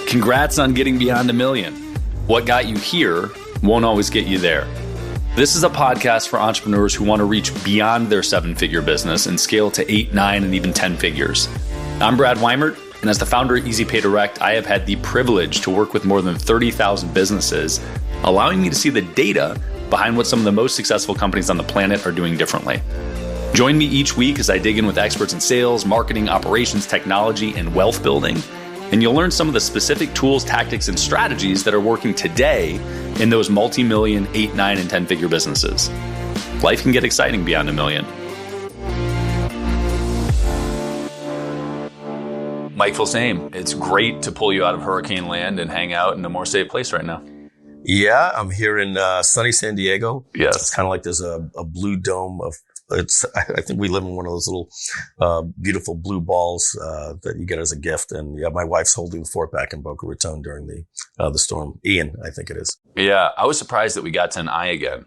Congrats on getting beyond $1 million. What got you here won't always get you there. This is a podcast for entrepreneurs who want to reach beyond their 7-figure business and scale to 8, 9, and even 10 figures. I'm Brad Weimert, and as the founder of Easy Pay Direct, I have had the privilege to work with more than 30,000 businesses, allowing me to see the data behind what some of the most successful companies on the planet are doing differently. Join me each week as I dig in with experts in sales, marketing, operations, technology, and wealth building, and you'll learn some of the specific tools, tactics, and strategies that are working today in those multi-million, 8, 9, and 10-figure businesses. Life can get exciting beyond $1 million. Mike Filsaime, it's great to pull you out of hurricane land and hang out in a more safe place right now. Yeah, I'm here in sunny San Diego. Yes. It's kind of like there's a blue dome of I think we live in one of those little beautiful blue balls that you get as a gift. And yeah, my wife's holding the fort back in Boca Raton during the storm. Ian, I think it is. Yeah, I was surprised that we got to an eye again,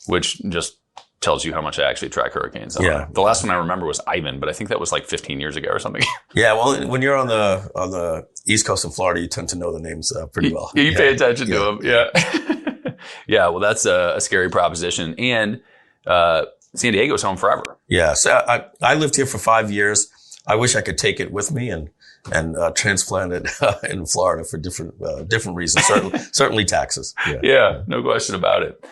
which just tells you how much I actually track hurricanes. Yeah. The last one I remember was Ivan, but I think that was like 15 years ago or something. Yeah, well, when you're on the East Coast in Florida, you tend to know the names pretty well. You pay attention to them. Yeah. Yeah, well, that's a scary proposition. And San Diego's home forever. Yeah, so I lived here for 5 years. I wish I could take it with me and transplant it in Florida for different reasons. Certainly taxes. Yeah, no question about it.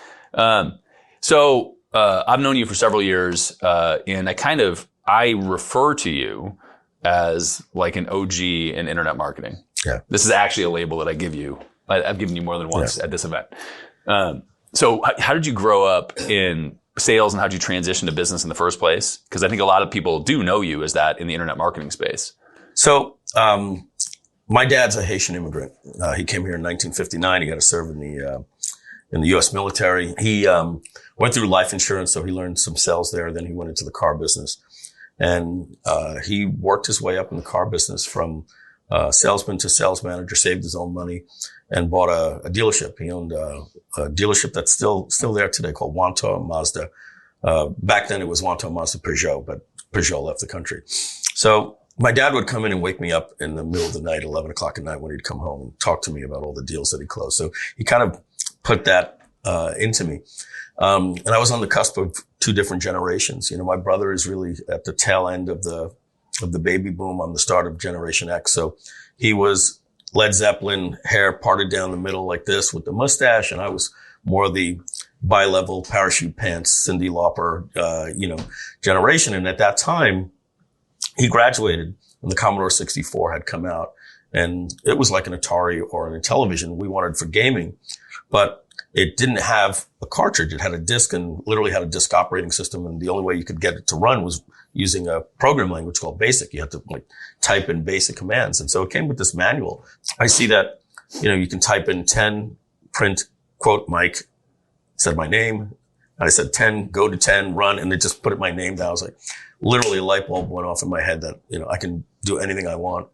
So I've known you for several years, and I refer to you as like an OG in internet marketing. Yeah, this is actually a label that I give you. I've given you more than once at this event. So how did you grow up in sales, and how did you transition to business in the first place? Because I think a lot of people do know you as that in the internet marketing space. So, my dad's a Haitian immigrant. He came here in 1959. He got to serve in the U.S. military. He went through life insurance, so he learned some sales there. Then he went into the car business, and he worked his way up in the car business from salesman to sales manager. Saved his own money and bought a dealership. He owned a dealership that's still there today called Wanto Mazda. Back then it was Wanto Mazda Peugeot, but Peugeot left the country. So my dad would come in and wake me up in the middle of the night, 11 o'clock at night when he'd come home and talk to me about all the deals that he closed. So he kind of put that into me. And I was on the cusp of two different generations. You know, my brother is really at the tail end of the baby boom. I'm the start of Generation X. So he was Led Zeppelin, hair parted down the middle like this with the mustache. And I was more the bi-level parachute pants, Cyndi Lauper, generation. And at that time, he graduated and the Commodore 64 had come out, and it was like an Atari or an Intellivision we wanted for gaming, but it didn't have a cartridge. It had a disk and literally had a disk operating system. And the only way you could get it to run was using a program language called BASIC. You had to type in basic commands. And so it came with this manual. I see that, you can type in 10, print, quote, Mike, said my name. And I said 10, go to 10, run. And it just put my name down. I was like, literally a light bulb went off in my head that, I can do anything I want,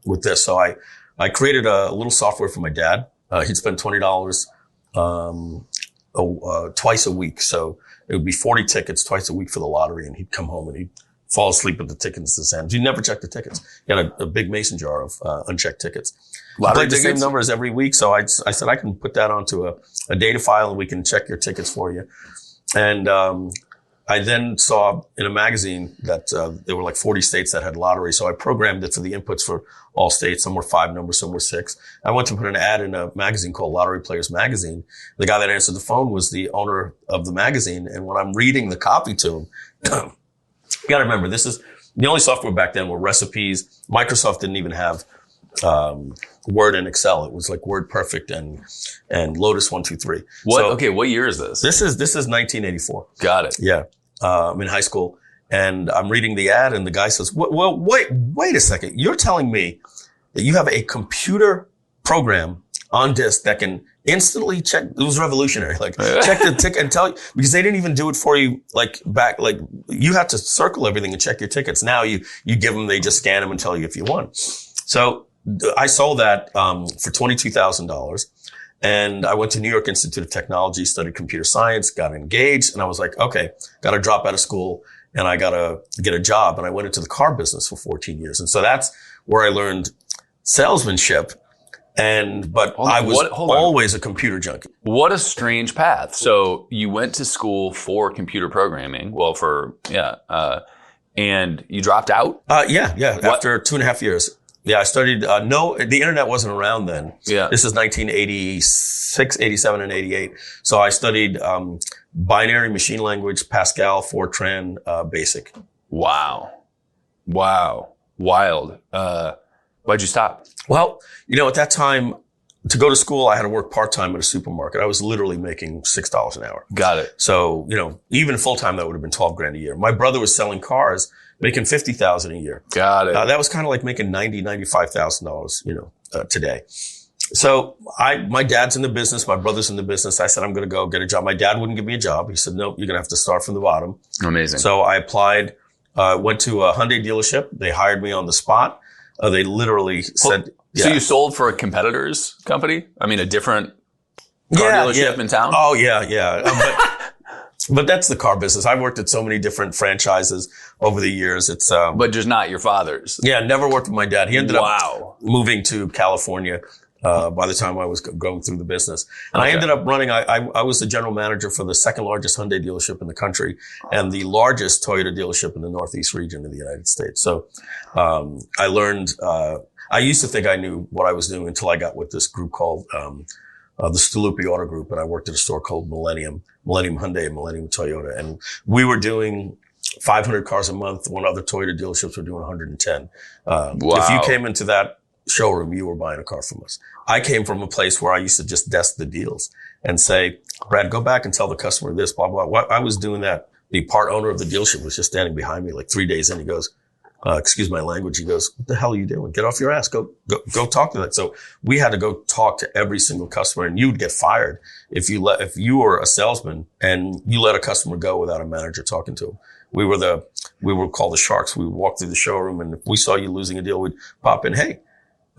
with this. So I created a little software for my dad. He'd spend $20, twice a week. So it would be 40 tickets twice a week for the lottery. And he'd come home and he'd fall asleep with the tickets in his hands. He never checked the tickets. He had a big mason jar of unchecked tickets. Lottery tickets? The same numbers every week. So I said, I can put that onto a data file and we can check your tickets for you. And I then saw in a magazine that there were like 40 states that had lottery. So I programmed it for the inputs for all states. Some were 5 numbers, some were 6. I went to put an ad in a magazine called Lottery Players Magazine. The guy that answered the phone was the owner of the magazine. And when I'm reading the copy to him, you got to remember, this is the only software back then were recipes. Microsoft didn't even have Word and Excel. It was like Word Perfect and Lotus 1-2-3. What year is this? This is 1984. Got it. Yeah. I'm in high school and I'm reading the ad and the guy says, well, wait a second. You're telling me that you have a computer program on disk that can instantly check. It was revolutionary. Check the ticket and tell you, because they didn't even do it for you you had to circle everything and check your tickets. Now you give them, they just scan them and tell you if you won. So I sold that for $22,000. And I went to New York Institute of Technology, studied computer science, got engaged, and I was like, okay, got to drop out of school and I got to get a job. And I went into the car business for 14 years. And so that's where I learned salesmanship. But I was always a computer junkie. What a strange path. So you went to school for computer programming. Well, and you dropped out? Yeah. After 2.5 years. Yeah, I studied, the internet wasn't around then. Yeah. This is 1986, 87, and 88. So I studied, binary machine language, Pascal, Fortran, BASIC. Wow. Wild. Why'd you stop? Well, at that time, to go to school, I had to work part-time at a supermarket. I was literally making $6 an hour. Got it. So, even full-time, that would have been $12,000 a year. My brother was selling cars, making $50,000 a year. Got it. That was kind of like making $95,000, today. So my dad's in the business. My brother's in the business. I said, I'm going to go get a job. My dad wouldn't give me a job. He said, nope, you're going to have to start from the bottom. Amazing. So I applied, went to a Hyundai dealership. They hired me on the spot. They literally said, So you sold for a competitor's company? I mean, a different car dealership in town? Oh, yeah. But that's the car business. I've worked at so many different franchises over the years. It's but just not your father's. Yeah, never worked with my dad. He ended up moving to California by the time I was going through the business. And I ended up running, I was the general manager for the second largest Hyundai dealership in the country and the largest Toyota delership in the Northeast region of the United States. So I learned, I used to think I knew what I was doing until I got with this group called the Staluppi Auto Group, and I worked at a store called Millennium Hyundai and Millennium Toyota. And we were doing 500 cars a month when other Toyota dealerships were doing 110. If you came into that showroom, you were buying a car from us. I came from a place where I used to just desk the deals and say, Brad, go back and tell the customer this, blah, blah, blah. I was doing that. The part owner of the dealership was just standing behind me like 3 days in. He goes, excuse my language. He goes, what the hell are you doing? Get off your ass. Go talk to that. So we had to go talk to every single customer, and you'd get fired if you were a salesman and you let a customer go without a manager talking to him. We were called the Sharks. We would walk through the showroom, and if we saw you losing a deal, we'd pop in. Hey,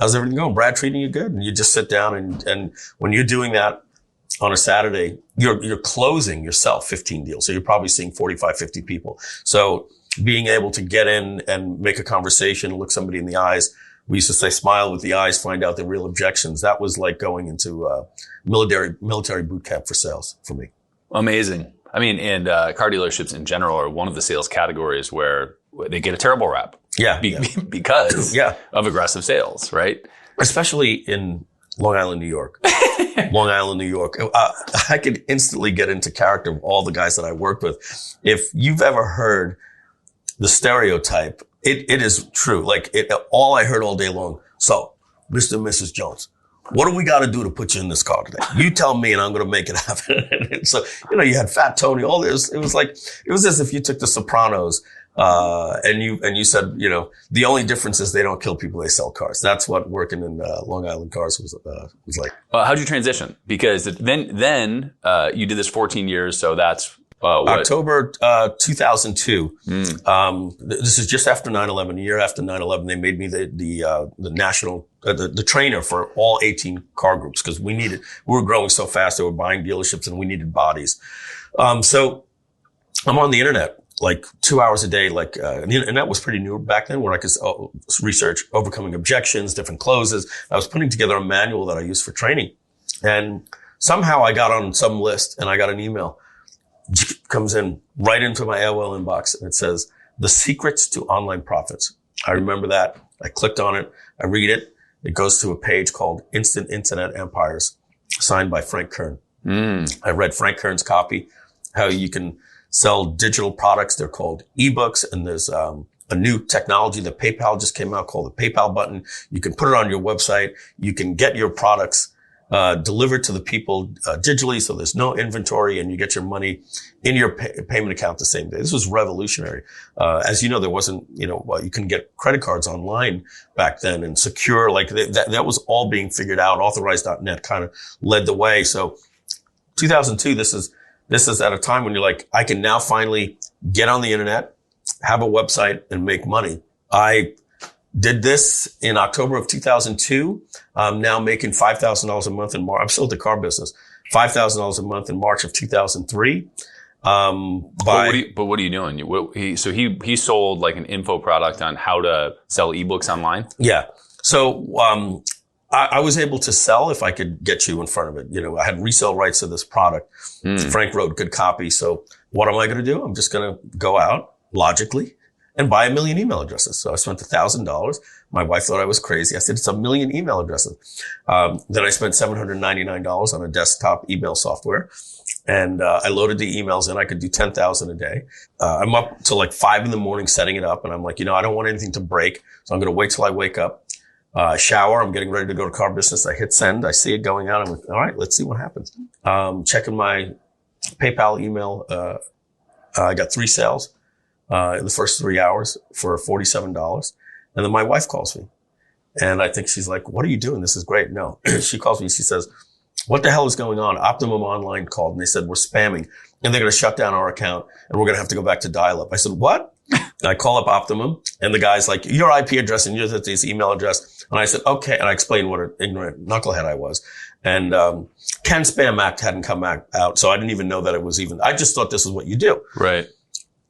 how's everything going? Brad treating you good? And you just sit down, and when you're doing that on a Saturday, you're closing yourself 15 deals. So you're probably seeing 45, 50 people. So being able to get in and make a conversation, look somebody in the eyes. We used to say, smile with the eyes, find out the real objections. That was like going into military boot camp for sales for me. Amazing. I mean, and car dealerships in general are one of the sales categories where they get a terrible rap. Because of aggressive sales, right? Especially in Long Island, New York. Long Island, New York. I could instantly get into character of all the guys that I worked with. If you've ever heard the stereotype, it is true. All I heard all day long. So, Mr. and Mrs. Jones, what do we got to do to put you in this car today? You tell me and I'm going to make it happen. And so, you had Fat Tony, all this. It was as if you took the Sopranos, and you said, the only difference is they don't kill people, they sell cars. That's what working in Long Island cars was like. How'd you transition? Because then you did this 14 years. So that's, October 2002. This is just after 9/11. A year after 9/11, they made me the national the trainer for all 18 car groups because we were growing so fast. They were buying dealerships and we needed bodies. So I'm on the internet like 2 hours a day, and that was pretty new back then, where I could research overcoming objections, different closes. I was putting together a manual that I used for training, and somehow I got on some list and I got an email. Comes in right into my AOL inbox, and it says, The Secrets to Online Profits. I remember that. I clicked on it. I read it. It goes to a page called Instant Internet Empires, signed by Frank Kern. I read Frank Kern's copy, how you can sell digital products. They're called ebooks, and there's a new technology that PayPal just came out called the PayPal button. You can put it on your website. You can get your products delivered to the people digitally, so there's no inventory, and you get your money in your payment account the same day. This was revolutionary. As you know, there wasn't, you couldn't get credit cards online back then, and secure, that was all being figured out. Authorized.net kind of led the way. So 2002, this is at a time when you're like, I can now finally get on the internet, have a website, and make money. I did this in October of 2002. I'm now making $5,000 a month in March. I'm still in the car business. $5,000 a month in March of 2003. But what are you doing? He sold like an info product on how to sell ebooks online. Yeah. So, I was able to sell if I could get you in front of it. You know, I had resale rights to this product. Frank wrote good copy. So what am I going to do? I'm just going to go out logically and buy 1 million email addresses. So I spent $1,000. My wife thought I was crazy. I said, it's 1 million email addresses. Then I spent $799 on a desktop email software. And I loaded the emails in. I could do 10,000 a day. I'm up till like 5 a.m. setting it up. And I'm like, I don't want anything to break. So I'm going to wait till I wake up, shower. I'm getting ready to go to car business. I hit send. I see it going out. I'm like, all right, let's see what happens. Checking my PayPal email. I got 3 sales in the first 3 hours for $47. And then my wife calls me. And I think she's like, what are you doing? This is great. No, she calls me. She says, what the hell is going on? Optimum Online called and they said, we're spamming and they're going to shut down our account and we're going to have to go back to dial-up. I said, what? I call up Optimum and the guy's like, your IP address and this email address. And I said, okay. And I explained what an ignorant knucklehead I was. And Can Spam Act hadn't come out. So I didn't even know that it was even, I just thought this is what you do. Right.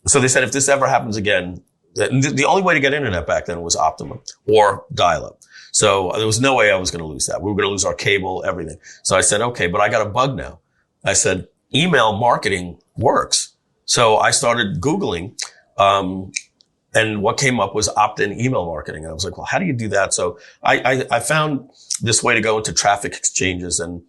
So they said, if this ever happens again, the only way to get internet back then was Optimum or dial-up. So there was no way I was going to lose that. We were going to lose our cable, everything. So I said, okay, but I got a bug now. I said, email marketing works. So I started Googling, and what came up was opt-in email marketing. And I was like, well, how do you do that? So I found this way to go into traffic exchanges and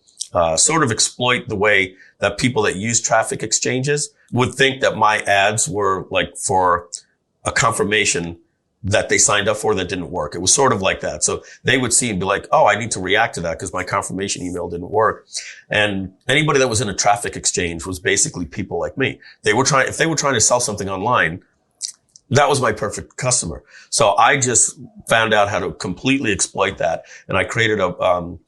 sort of exploit the way that people that use traffic exchanges would think that my ads were like for a confirmation that they signed up for that didn't work. It was sort of like that. So they would see and be like, oh, I need to react to that because my confirmation email didn't work. And anybody that was in a traffic exchange was basically people like me. If they were trying to sell something online, that was my perfect customer. So I just found out how to completely exploit that. And I created an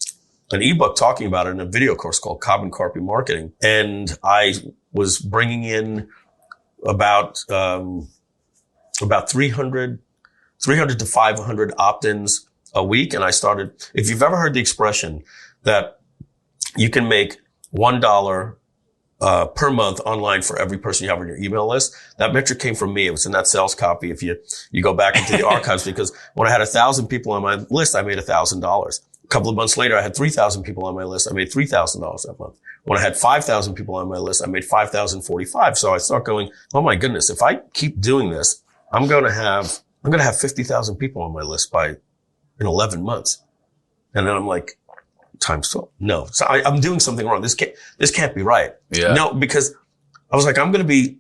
ebook talking about it in a video course called Carbon Copy Marketing. And I was bringing in about 300 to 500 opt-ins a week. And I started, if you've ever heard the expression that you can make $1 per month online for every person you have on your email list, that metric came from me. It was in that sales copy. If you go back into the archives, because when I had 1,000 people on my list, I made $1,000. A couple of months later, I had 3,000 people on my list. I made $3,000 that month. When I had 5,000 people on my list, I made $5,045. So I start going, oh my goodness, if I keep doing this, I'm going to have 50,000 people on my list in 11 months. And then I'm like, times 12. No. So I'm doing something wrong. This can't be right. Yeah. No, because I was like, I'm going to be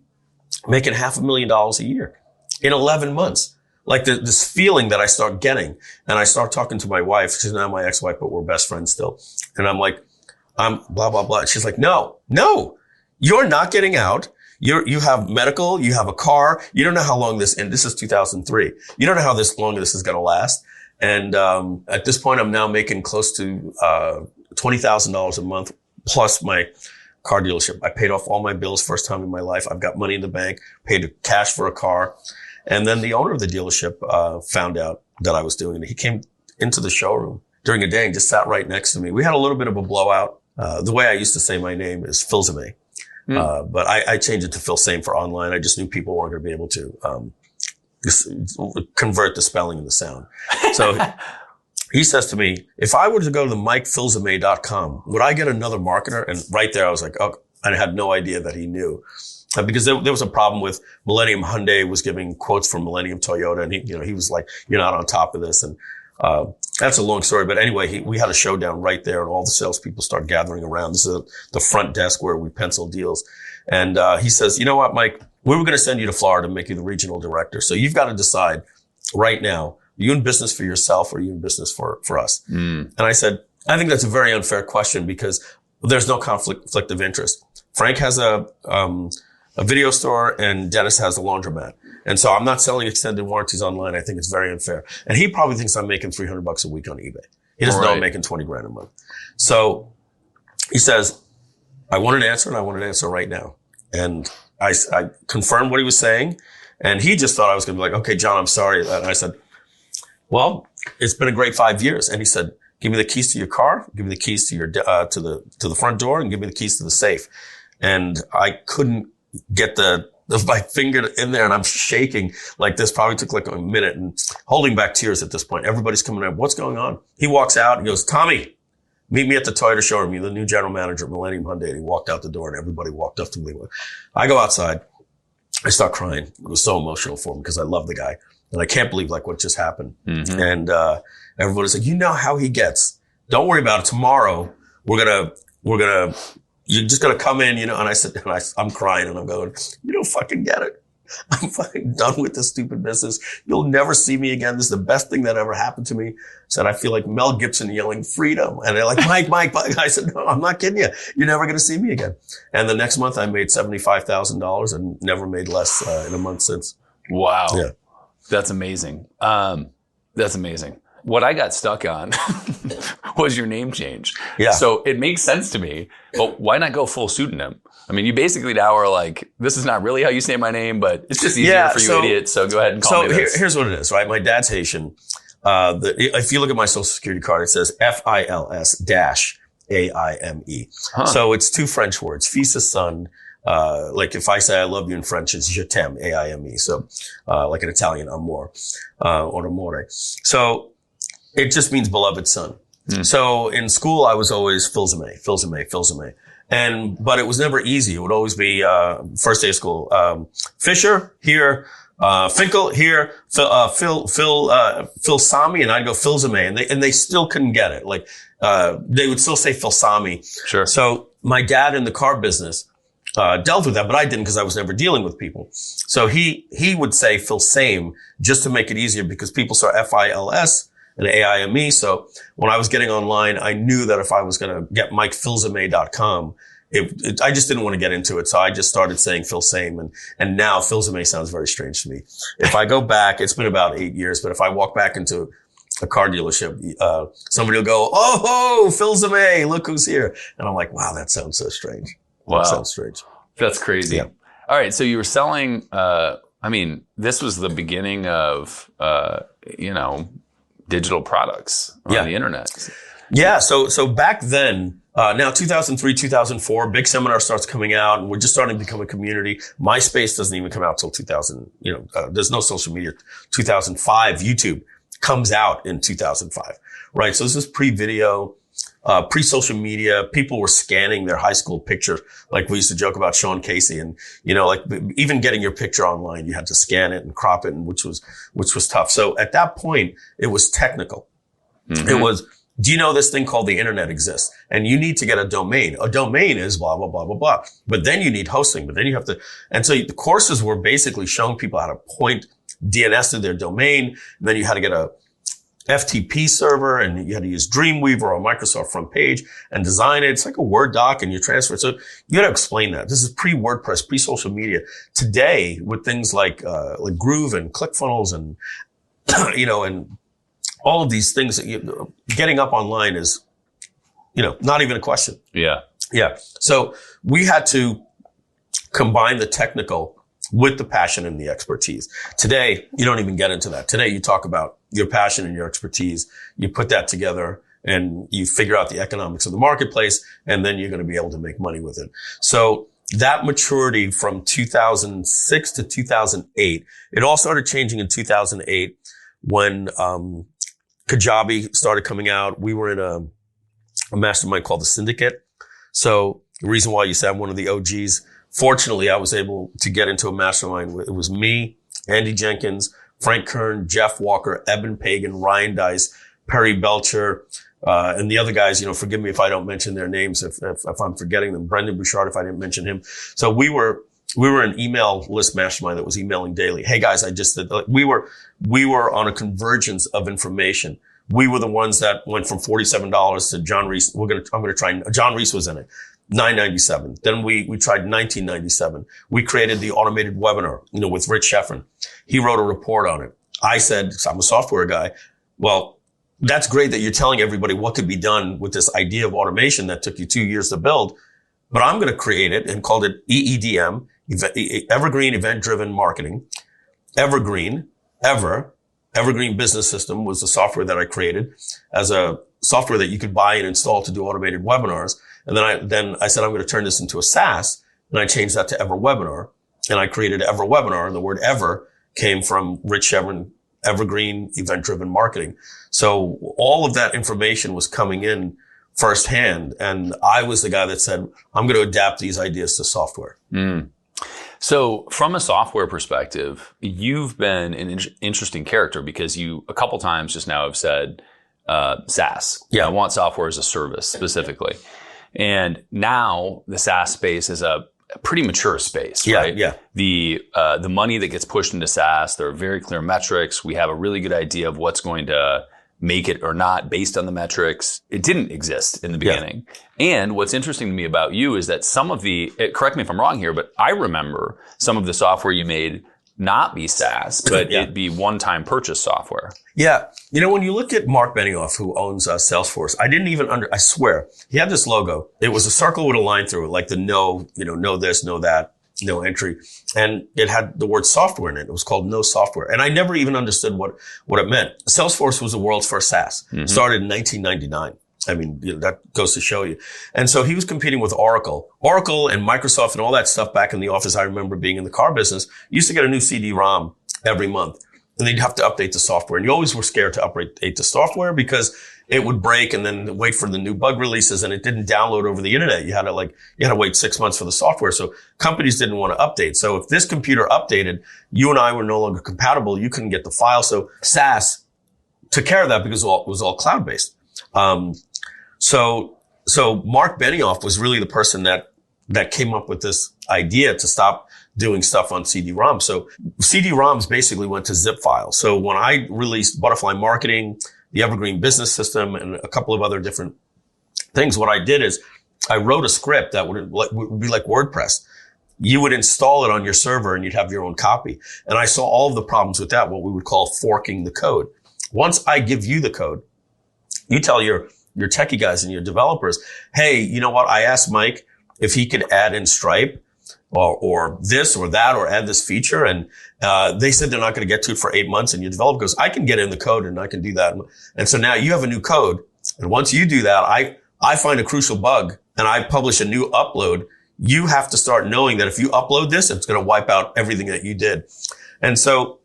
making $500,000 a year in 11 months. Like this feeling that I start getting, and I start talking to my wife. She's now my ex-wife, but we're best friends still. And I'm like, I'm blah, blah, blah. She's like, no, you're not getting out. You have medical, you have a car. You don't know how long and this is 2003. You don't know how long this is going to last. And, at this point, I'm now making close to, $20,000 a month plus my car dealership. I paid off all my bills first time in my life. I've got money in the bank, paid cash for a car. And then the owner of the dealership, found out that I was doing it. He came into the showroom during a day and just sat right next to me. We had a little bit of a blowout. The way I used to say my name is Filsaime. But I changed it to Filsaime for online. I just knew people weren't going to be able to, convert the spelling and the sound. So he says to me, if I were to go to the MikeFilsaime.com, would I get another marketer? And right there, I was like, oh, I had no idea that he knew. Because there was a problem with Millennium Hyundai was giving quotes from Millennium Toyota. And he was like, you're not on top of this. And, that's a long story. But anyway, we had a showdown right there and all the salespeople start gathering around. This is the front desk where we pencil deals. And, he says, you know what, Mike, we were going to send you to Florida and make you the regional director. So you've got to decide right now, are you in business for yourself or are you in business for us? And I said, I think that's a very unfair question because there's no conflict of interest. Frank has a video store and Dennis has a laundromat. And so I'm not selling extended warranties online. I think it's very unfair. And he probably thinks I'm making $300 a week on eBay. He doesn't know I'm making 20 grand a month. So he says, I want an answer and I want an answer right now. And I confirmed what he was saying. And he just thought I was going to be like, okay, John, I'm sorry. And I said, well, it's been a great 5 years. And he said, give me the keys to your car, give me the keys to your, to the front door and give me the keys to the safe. And I couldn't get the my finger in there and I'm shaking like this. Probably took like a minute and holding back tears at this point. Everybody's coming up. What's going on? He walks out and goes, Tommy, meet me at the Toyota showroom. You're the new general manager of Millennium Hyundai. And he walked out the door and everybody walked up to me. I go outside. I start crying. It was so emotional for me because I love the guy and I can't believe like what just happened. Mm-hmm. And, everybody's like, you know how he gets. Don't worry about it. Tomorrow you're just going to come in, and I said, I'm crying and I'm going, you don't fucking get it. I'm fucking done with this stupid business. You'll never see me again. This is the best thing that ever happened to me. I said, I feel like Mel Gibson yelling freedom. And they're like, Mike. I said, no, I'm not kidding you. You're never going to see me again. And the next month I made $75,000 and never made less in a month since. Wow. Yeah. That's amazing. That's amazing. What I got stuck on was your name change. Yeah. So it makes sense to me, but why not go full pseudonym? I mean, you basically now are like, this is not really how you say my name, but it's just easier for you idiots. So go ahead and call me this. So here's what it is, right? My dad's Haitian. If you look at my social security card, it says FILS-AIME. Huh. So it's two French words, fils is son. Like if I say I love you in French, it's je t'aime, AIME. So, like an Italian, amor, or amore. So it just means beloved son. Mm. So in school, I was always Filsaime. But it was never easy. It would always be, first day of school, Fisher here, Finkel here, Filsaime, and I'd go Filsaime, and they still couldn't get it. Like, they would still say Filsaime. Sure. So my dad in the car business, dealt with that, but I didn't because I was never dealing with people. So he would say Filsaime just to make it easier because people saw FILS and AIME. So when I was getting online, I knew that if I was going to get MikeFilsaime.com, I just didn't want to get into it. So I just started saying Filsaime and now Filsaime sounds very strange to me. If I go back, it's been about 8 years, but if I walk back into a car dealership, somebody will go, oh, Filsaime, look who's here. And I'm like, wow, that sounds so strange. Wow. That sounds strange. That's crazy. Yeah. All right. So you were selling, this was the beginning of, digital products on the internet. Yeah. So back then, now 2003, 2004, big seminar starts coming out and we're just starting to become a community. MySpace doesn't even come out till 2000, there's no social media. 2005, YouTube comes out in 2005, right? So this is pre-video. Pre-social media, people were scanning their high school picture. Like we used to joke about Sean Casey and, like even getting your picture online, you had to scan it and crop it, and which was tough. So at that point, it was technical. Mm-hmm. It was, do you know this thing called the internet exists? And you need to get a domain. A domain is blah, blah, blah, blah, blah. But then you need hosting, but then you have to, and so the courses were basically showing people how to point DNS to their domain. And then you had to get a FTP server and you had to use Dreamweaver or Microsoft Front Page and design it. It's like a Word doc and you transfer it. So you got to explain that. This is pre-WordPress, pre-social media. Today, with things like Groove and ClickFunnels and, and all of these things, getting up online is, not even a question. Yeah. Yeah. So we had to combine the technical with the passion and the expertise. Today, you don't even get into that. Today, you talk about your passion and your expertise. You put that together and you figure out the economics of the marketplace, and then you're going to be able to make money with it. So that maturity from 2006 to 2008, it all started changing in 2008 when Kajabi started coming out. We were in a mastermind called the Syndicate. So the reason why you said I'm one of the OGs, fortunately, I was able to get into a mastermind. It was me, Andy Jenkins, Frank Kern, Jeff Walker, Eben Pagan, Ryan Dice, Perry Belcher, and the other guys, forgive me if I don't mention their names, if I'm forgetting them. Brendan Bouchard, if I didn't mention him. So we were an email list mastermind that was emailing daily. Hey guys, we were on a convergence of information. We were the ones that went from $47 to John Reese. I'm going to try, John Reese was in it. $9.97. Then we tried $19.97. We created the automated webinar, with Rich Sheffrin. He wrote a report on it. I said, 'cause I'm a software guy, well, that's great that you're telling everybody what could be done with this idea of automation that took you 2 years to build, but I'm going to create it and called it EEDM, Evergreen Event Driven Marketing. Evergreen Business System was the software that I created as a software that you could buy and install to do automated webinars. And then I said, I'm going to turn this into a SaaS. And I changed that to EverWebinar. and I created EverWebinar, and the word ever came from Rich Chevron, evergreen, event-driven marketing. So all of that information was coming in firsthand, and I was the guy that said, I'm going to adapt these ideas to software. So from a software perspective, you've been an interesting character because you a couple times just now have said SaaS. Yeah. I want software as a service specifically. And now the SaaS space is a pretty mature space, right? Yeah. The money that gets pushed into SaaS, there are very clear metrics. We have a really good idea of what's going to make it or not based on the metrics. It didn't exist in the beginning. Yeah. And what's interesting to me about you is that some of correct me if I'm wrong here, but I remember some of the software you made not be SaaS, but it'd be one-time purchase software. Yeah. When you look at Mark Benioff, who owns Salesforce, I didn't even I swear, he had this logo. It was a circle with a line through it, like the no this, no that, no entry. And it had the word software in it. It was called No Software. And I never even understood what it meant. Salesforce was the world's first SaaS. Started in 1999. I mean, that goes to show you. And so he was competing with Oracle and Microsoft and all that stuff back in the office. I remember being in the car business. You used to get a new CD-ROM every month, and then you'd have to update the software. And you always were scared to update the software because it would break and then wait for the new bug releases, and it didn't download over the internet. You had to wait 6 months for the software. So companies didn't want to update. So if this computer updated, you and I were no longer compatible. You couldn't get the file. So SaaS took care of that because it was all cloud-based. So Mark Benioff was really the person that came up with this idea to stop doing stuff on CD-ROMs. So CD-ROMs basically went to zip files. So when I released Butterfly Marketing, the Evergreen Business System, and a couple of other different things, what I did is I wrote a script that would be like WordPress. You would install it on your server and you'd have your own copy. And I saw all of the problems with that, what we would call forking the code. Once I give you the code, you tell your techie guys and your developers, hey, you know what? I asked Mike if he could add in Stripe or this or that or add this feature. And they said they're not going to get to it for 8 months. And your developer goes, I can get in the code and I can do that. And so now you have a new code. And once you do that, I find a crucial bug and I publish a new upload. You have to start knowing that if you upload this, it's going to wipe out everything that you did. And so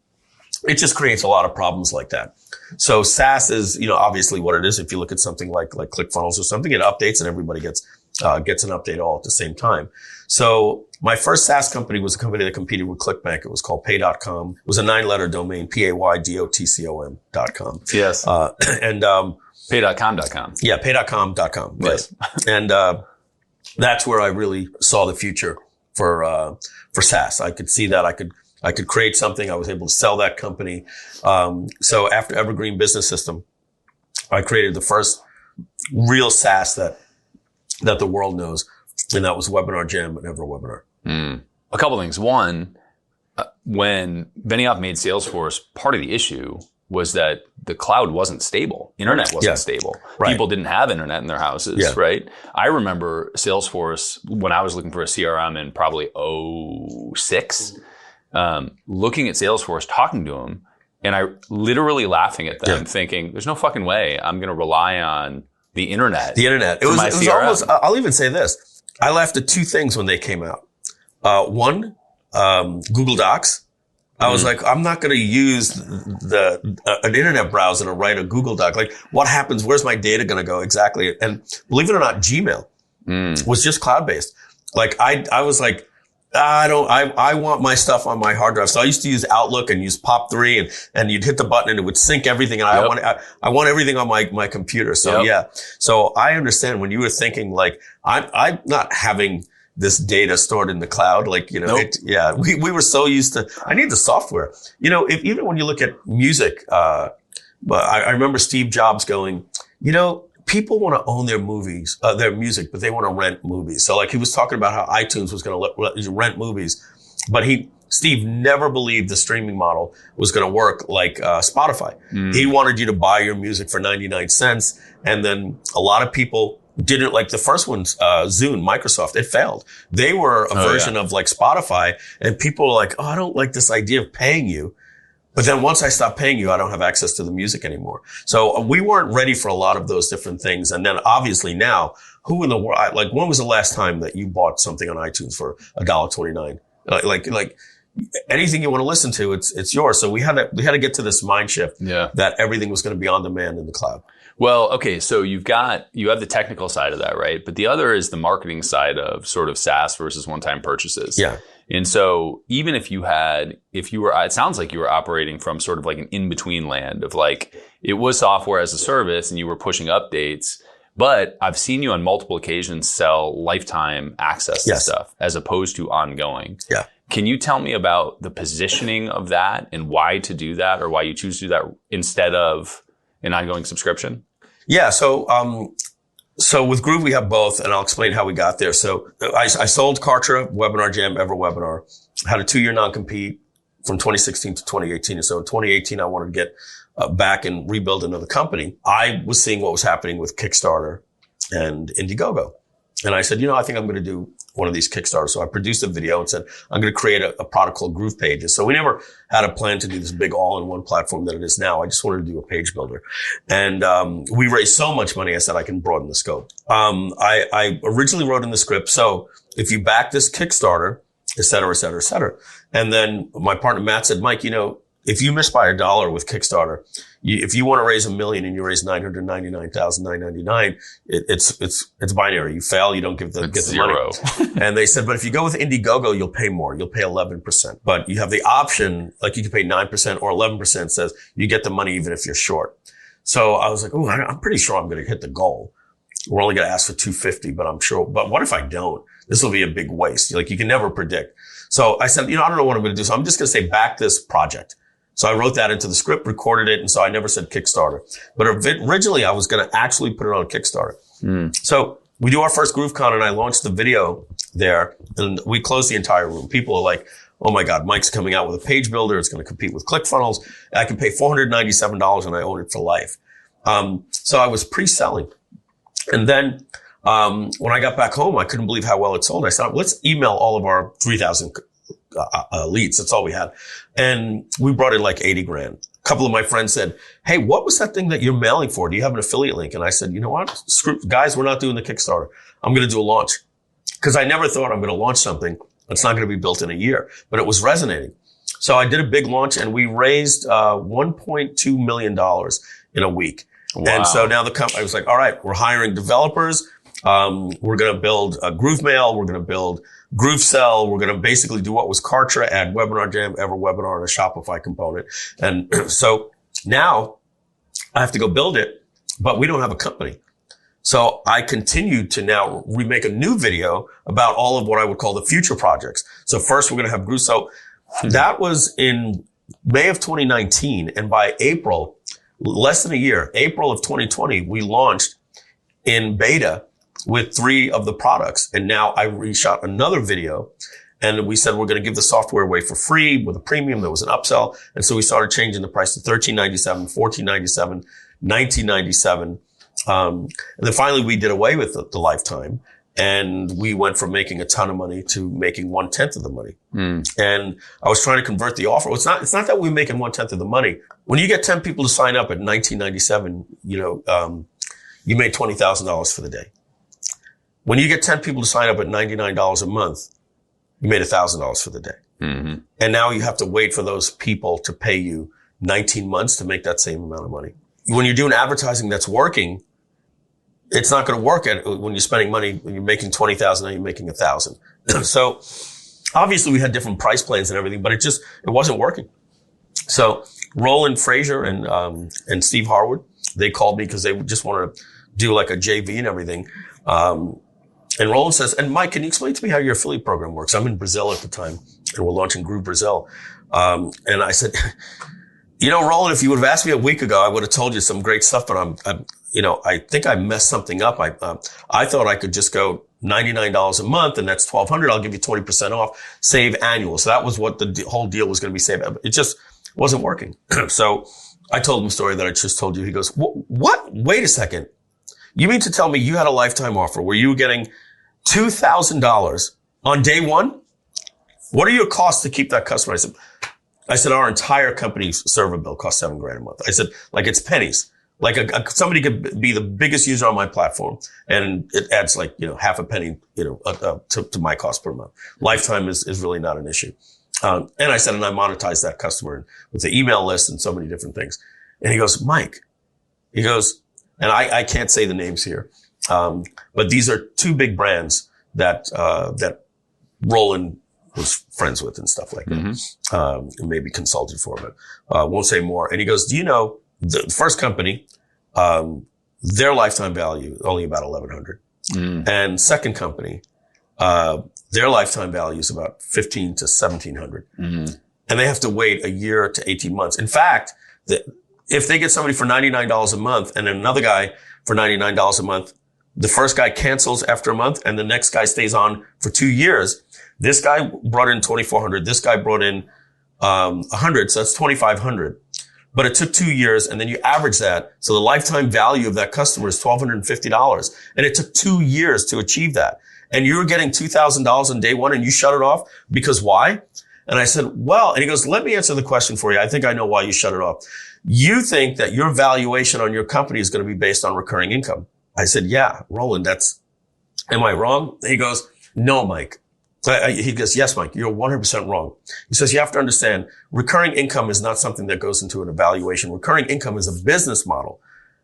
it just creates a lot of problems like that. So SaaS is, obviously what it is. If you look at something like ClickFunnels or something, it updates and everybody gets an update all at the same time. So my first SaaS company was a company that competed with ClickBank. It was called Pay.com. It was a 9-letter domain, PAYDOTCOM.com. Yes. Pay.com.com. Yeah, Pay.com.com. Yes. Right. And that's where I really saw the future for SaaS. I could see that I could create something. I was able to sell that company. So after Evergreen Business System, I created the first real SaaS that the world knows. And that was Webinar Jam and EverWebinar. A couple things. One, when Benioff made Salesforce, part of the issue was that the cloud wasn't stable. Internet wasn't stable. Right. People didn't have internet in their houses, right? I remember Salesforce when I was looking for a CRM in probably 2006. Looking at Salesforce, talking to them, and I literally laughing at them, thinking, there's no fucking way I'm going to rely on the internet. It was almost, I'll even say this. I laughed at two things when they came out. One, Google Docs. I was like, I'm not going to use an internet browser to write a Google Doc. Like, what happens? Where's my data going to go exactly? And believe it or not, Gmail was just cloud-based. Like, I was like, I want my stuff on my hard drive. So I used to use Outlook and use POP3 and you'd hit the button and it would sync everything. And I want everything on my computer. So So I understand when you were thinking like, I'm not having this data stored in the cloud. Like, we were so used to, I need the software. Even when you look at music, but I remember Steve Jobs going, people want to own their music, but they want to rent movies. So like he was talking about how iTunes was going to let you rent movies, but Steve never believed the streaming model was going to work like Spotify. He wanted you to buy your music for 99 cents. And then a lot of people didn't like the first one, Zune, Microsoft. It failed. They were a version of like Spotify, and people were like, oh, I don't like this idea of paying you. But then once I stop paying you, I don't have access to the music anymore. So we weren't ready for a lot of those different things. And then obviously now, who in the world, like when was the last time that you bought something on iTunes for $1.29? Like anything you want to listen to, it's yours. So we had to get to this mind shift that everything was going to be on demand in the cloud. Well, okay. So you have the technical side of that, right? But the other is the marketing side of sort of SaaS versus one-time purchases. Yeah. And so even if you were, it sounds like you were operating from sort of like an in-between land of like, it was software as a service and you were pushing updates, but I've seen you on multiple occasions sell lifetime access to stuff as opposed to ongoing. Yeah. Can you tell me about the positioning of that and why to do that or why you choose to do that instead of an ongoing subscription? Yeah. So with Groove, we have both, and I'll explain how we got there. So I sold Kartra, Webinar Jam, EverWebinar, had a 2-year non-compete from 2016 to 2018. And so in 2018, I wanted to get back and rebuild another company. I was seeing what was happening with Kickstarter and Indiegogo. And I said, I think I'm going to do one of these Kickstarters. So I produced a video and said, I'm going to create a product called Groove Pages. So we never had a plan to do this big all-in-one platform that it is now. I just wanted to do a page builder. And we raised so much money, I said, I can broaden the scope. I originally wrote in the script, so if you back this Kickstarter, et cetera, et cetera, et cetera. And then my partner, Matt, said, Mike, if you miss by $1 with Kickstarter, if you want to raise $1 million and you raise $999,999, it's binary. You fail, you don't get the money. And they said, but if you go with Indiegogo, you'll pay more. You'll pay 11%. But you have the option, like you can pay 9% or 11% says you get the money even if you're short. So I was like, I'm pretty sure I'm going to hit the goal. We're only going to ask for $250, but I'm sure. But what if I don't? This will be a big waste. Like you can never predict. So I said, I don't know what I'm going to do. So I'm just going to say back this project. So I wrote that into the script, recorded it, and so I never said Kickstarter. But originally, I was going to actually put it on Kickstarter. So we do our first GrooveCon, and I launched the video there, and we closed the entire room. People are like, oh my God, Mike's coming out with a page builder. It's going to compete with ClickFunnels. I can pay $497, and I own it for life. So I was pre-selling. And then when I got back home, I couldn't believe how well it sold. I said, let's email all of our 3,000 leads. That's all we had. And we brought in like 80 grand. A couple of my friends said, hey, what was that thing that you're mailing for? Do you have an affiliate link? And I said, you know what? Guys, we're not doing the Kickstarter. I'm going to do a launch. Because I never thought I'm going to launch something that's not going to be built in a year. But it was resonating. So I did a big launch and we raised $1.2 million in a week. Wow. And so now I was like, all right, we're hiring developers. We're going to build a GrooveMail. We're going to build GrooveSell. We're going to basically do what was Kartra, add Webinar Jam, EverWebinar, and a Shopify component. And so now I have to go build it, but we don't have a company. So I continued to now remake a new video about all of what I would call the future projects. So first we're going to have Groove. So that was in May of 2019. And by April, less than a year, April of 2020, we launched in beta with 3 of the products. And now I reshot another video and we said we're going to give the software away for free with a premium. There was an upsell. And so we started changing the price to $13.97, $14.97, $19.97. And then finally we did away with the lifetime and we went from making a ton of money to making 1/10 of the money. And I was trying to convert the offer. It's not that we're making 1/10 of the money. When you get 10 people to sign up at $19.97, you made $20,000 for the day. When you get 10 people to sign up at $99 a month, you made $1,000 for the day. Mm-hmm. And now you have to wait for those people to pay you 19 months to make that same amount of money. When you're doing advertising that's working, it's not going to work when you're spending money, when you're making 20,000 and you're making 1,000. So obviously we had different price plans and everything, but it wasn't working. So Roland Frazier and Steve Harwood, they called me because they just wanted to do like a JV and everything. And Roland says, and Mike, can you explain to me how your affiliate program works? I'm in Brazil at the time and we're launching Groove Brazil. And I said, Roland, if you would have asked me a week ago, I would have told you some great stuff, but I think I messed something up. I thought I could just go $99 a month and that's $1,200. I'll give you 20% off, save annual. So that was what the whole deal was going to be saved. It just wasn't working. So I told him a story that I just told you. He goes, what? Wait a second. You mean to tell me you had a lifetime offer where you were getting $2,000 on day one? What are your costs to keep that customer? I said, our entire company's server bill costs $7,000 a month. I said, like it's pennies. Like somebody could be the biggest user on my platform and it adds like, half a penny, to my cost per month. Lifetime is really not an issue. And I said, and I monetize that customer with the email list and so many different things. And he goes, Mike, and I can't say the names here. But these are two big brands that Roland was friends with and stuff like that. And maybe consulted for, but, won't say more. And he goes, do you know the first company, their lifetime value only about 1,100. And second company, their lifetime value is about 15 to 1,700. And they have to wait a year to 18 months. In fact, if they get somebody for $99 a month and then another guy for $99 a month, the first guy cancels after a month and the next guy stays on for 2 years. This guy brought in 2,400. This guy brought in 100. So that's 2,500. But it took 2 years and then you average that. So the lifetime value of that customer is $1,250. And it took 2 years to achieve that. And you were getting $2,000 on day one and you shut it off because why? And I said, well, and he goes, let me answer the question for you. I think I know why you shut it off. You think that your valuation on your company is going to be based on recurring income. I said, yeah, Roland, am I wrong? He goes, no, Mike. He goes, yes, Mike, you're 100% wrong. He says, you have to understand, recurring income is not something that goes into an evaluation. Recurring income is a business model.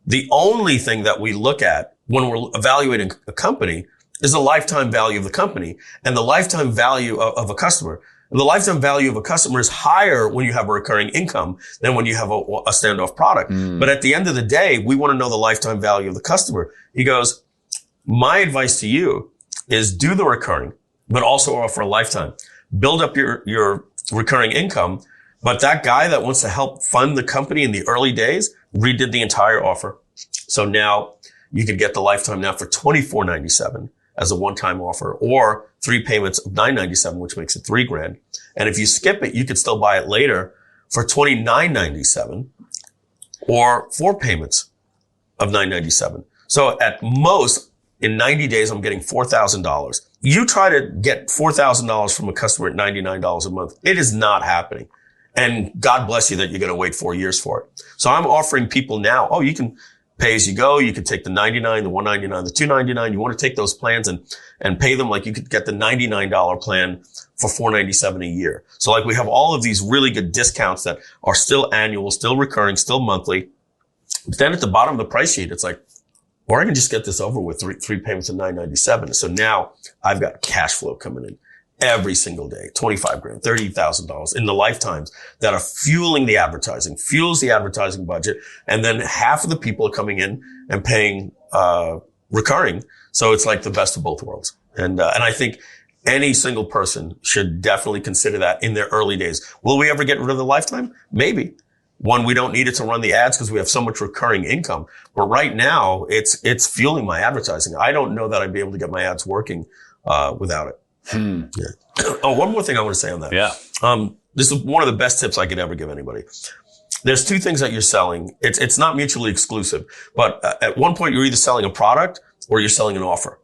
The only thing that we look at when we're evaluating a company is the lifetime value of the company and the lifetime value of a customer. The lifetime value of a customer is higher when you have a recurring income than when you have a standoff product. But at the end of the day, we want to know the lifetime value of the customer. He goes, my advice to you is do the recurring, but also offer a lifetime. Build up your recurring income. But that guy that wants to help fund the company in the early days redid the entire offer. So now you could get the lifetime now for $24.97 as a one-time offer, or 3 payments of $9.97, which makes it $3,000. And if you skip it, you could still buy it later for $29.97 or 4 payments of $9.97. So at most, in 90 days, I'm getting $4,000. You try to get $4,000 from a customer at $99 a month. It is not happening. And God bless you that you're going to wait 4 years for it. So I'm offering people now, you can pay as you go. You could take the $99, the $199, the $299. You want to take those plans and pay them like you could get the $99 plan for $497 a year. So like we have all of these really good discounts that are still annual, still recurring, still monthly. But then at the bottom of the price sheet, it's like, or I can just get this over with three payments of $997. So now I've got cash flow coming in every single day, $25,000, $30,000 in the lifetimes that are fuels the advertising budget. And then half of the people are coming in and paying, recurring. So it's like the best of both worlds. And I think any single person should definitely consider that in their early days. Will we ever get rid of the lifetime? Maybe. One, we don't need it to run the ads because we have so much recurring income. But right now, it's fueling my advertising. I don't know that I'd be able to get my ads working, without it. Yeah. Oh, one more thing I want to say on that. Yeah. This is one of the best tips I could ever give anybody. There's two things that you're selling. It's not mutually exclusive, but at one point you're either selling a product or you're selling an offer.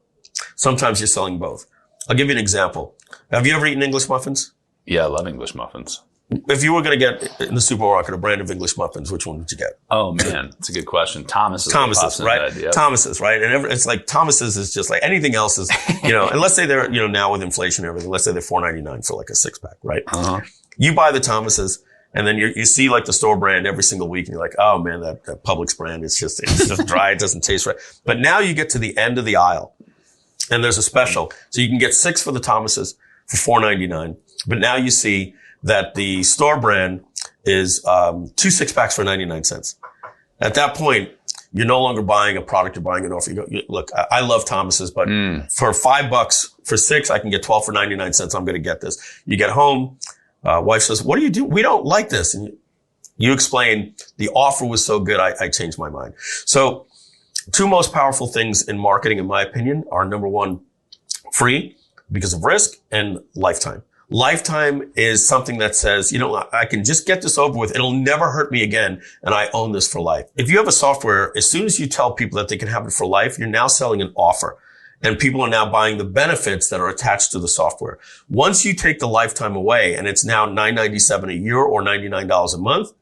Sometimes you're selling both. I'll give you an example. Have you ever eaten English muffins? Yeah, I love English muffins. If you were going to get in the supermarket a brand of English muffins, which one would you get? Oh man, that's a good question. Thomas's, right? Yep. Thomas's, right? And it's like Thomas's is just like anything else is, and let's say they're, now with inflation and everything, let's say they're $4.99 for like a 6-pack, right? Uh-huh. You buy the Thomas's and then you see like the store brand every single week and you're like, oh man, that Publix brand, it's just dry. It doesn't taste right. But now you get to the end of the aisle and there's a special. So you can get 6 for the Thomas's for $4.99. But now you see that the store brand is 2 6-packs for 99 cents. At that point, you're no longer buying a product, you're buying an offer. You go, look, I love Thomas's, but for $5 for 6, I can get 12 for 99 cents. I'm going to get this. You get home, wife says, what do you do? We don't like this. And you explain the offer was so good, I changed my mind. So 2 most powerful things in marketing, in my opinion, are number 1, free because of risk, and lifetime. Lifetime is something that says, I can just get this over with. It'll never hurt me again. And I own this for life. If you have a software, as soon as you tell people that they can have it for life, you're now selling an offer. And people are now buying the benefits that are attached to the software. Once you take the lifetime away and it's now $9.97 a year or $99 a month,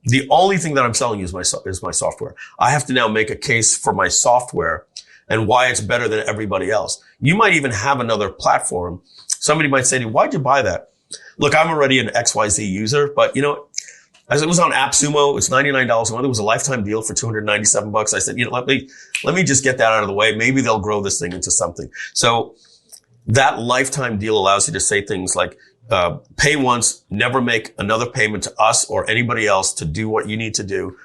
The only thing that I'm selling you is my software. I have to now make a case for my software and why it's better than everybody else. You might even have another platform. Somebody might say to you, why'd you buy that? Look, I'm already an XYZ user, but as it was on AppSumo, it's $99 a month. It was a lifetime deal for $297. I said, let me just get that out of the way. Maybe they'll grow this thing into something. So that lifetime deal allows you to say things like, pay once, never make another payment to us or anybody else to do what you need to do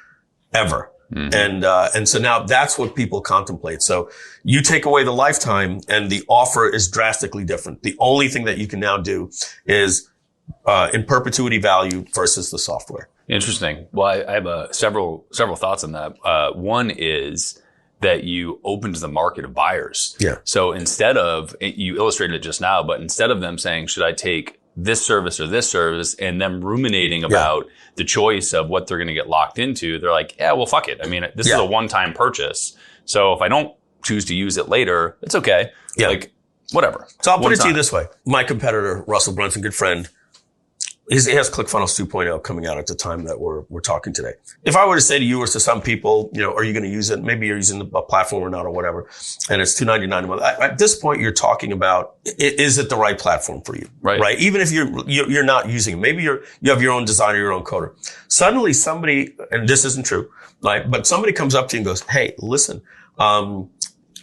ever. Mm-hmm. And so now that's what people contemplate. So you take away the lifetime and the offer is drastically different. The only thing that you can now do is, in perpetuity value versus the software. Interesting. Well, I have several thoughts on that. One is that you opened the market of buyers. Yeah. So instead of, you illustrated it just now, but instead of them saying, should I take this service or this service, and them ruminating about the choice of what they're going to get locked into, they're like, yeah, well, fuck it. I mean, this is a one-time purchase. So if I don't choose to use it later, it's okay. Yeah. Like, whatever. So I'll put it to you this way. My competitor, Russell Brunson, good friend, he has ClickFunnels 2.0 coming out at the time that we're talking today. If I were to say to you or to some people, are you going to use it? Maybe you're using a platform or not or whatever, and it's $299 a month. At this point, you're talking about, is it the right platform for you? Right? Even if you're not using it. Maybe you have your own designer, your own coder. Suddenly somebody, and this isn't true, but somebody comes up to you and goes, hey, listen,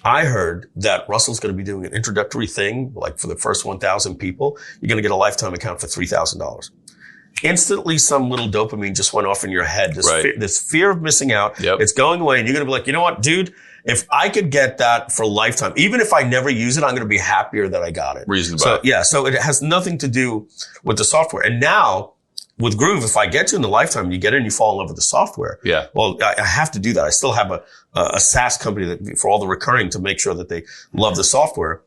I heard that Russell's going to be doing an introductory thing, like for the first 1,000 people, you're going to get a lifetime account for $3,000. Instantly, some little dopamine just went off in your head. This fear of missing out. Yep. It's going away, and you're going to be like, you know what, dude? If I could get that for lifetime, even if I never use it, I'm going to be happier that I got it. So it has nothing to do with the software. And now, with Groove, if I get you in the lifetime, you get in, you fall in love with the software. Yeah. Well, I have to do that. I still have a SaaS company that for all the recurring to make sure that they love the software.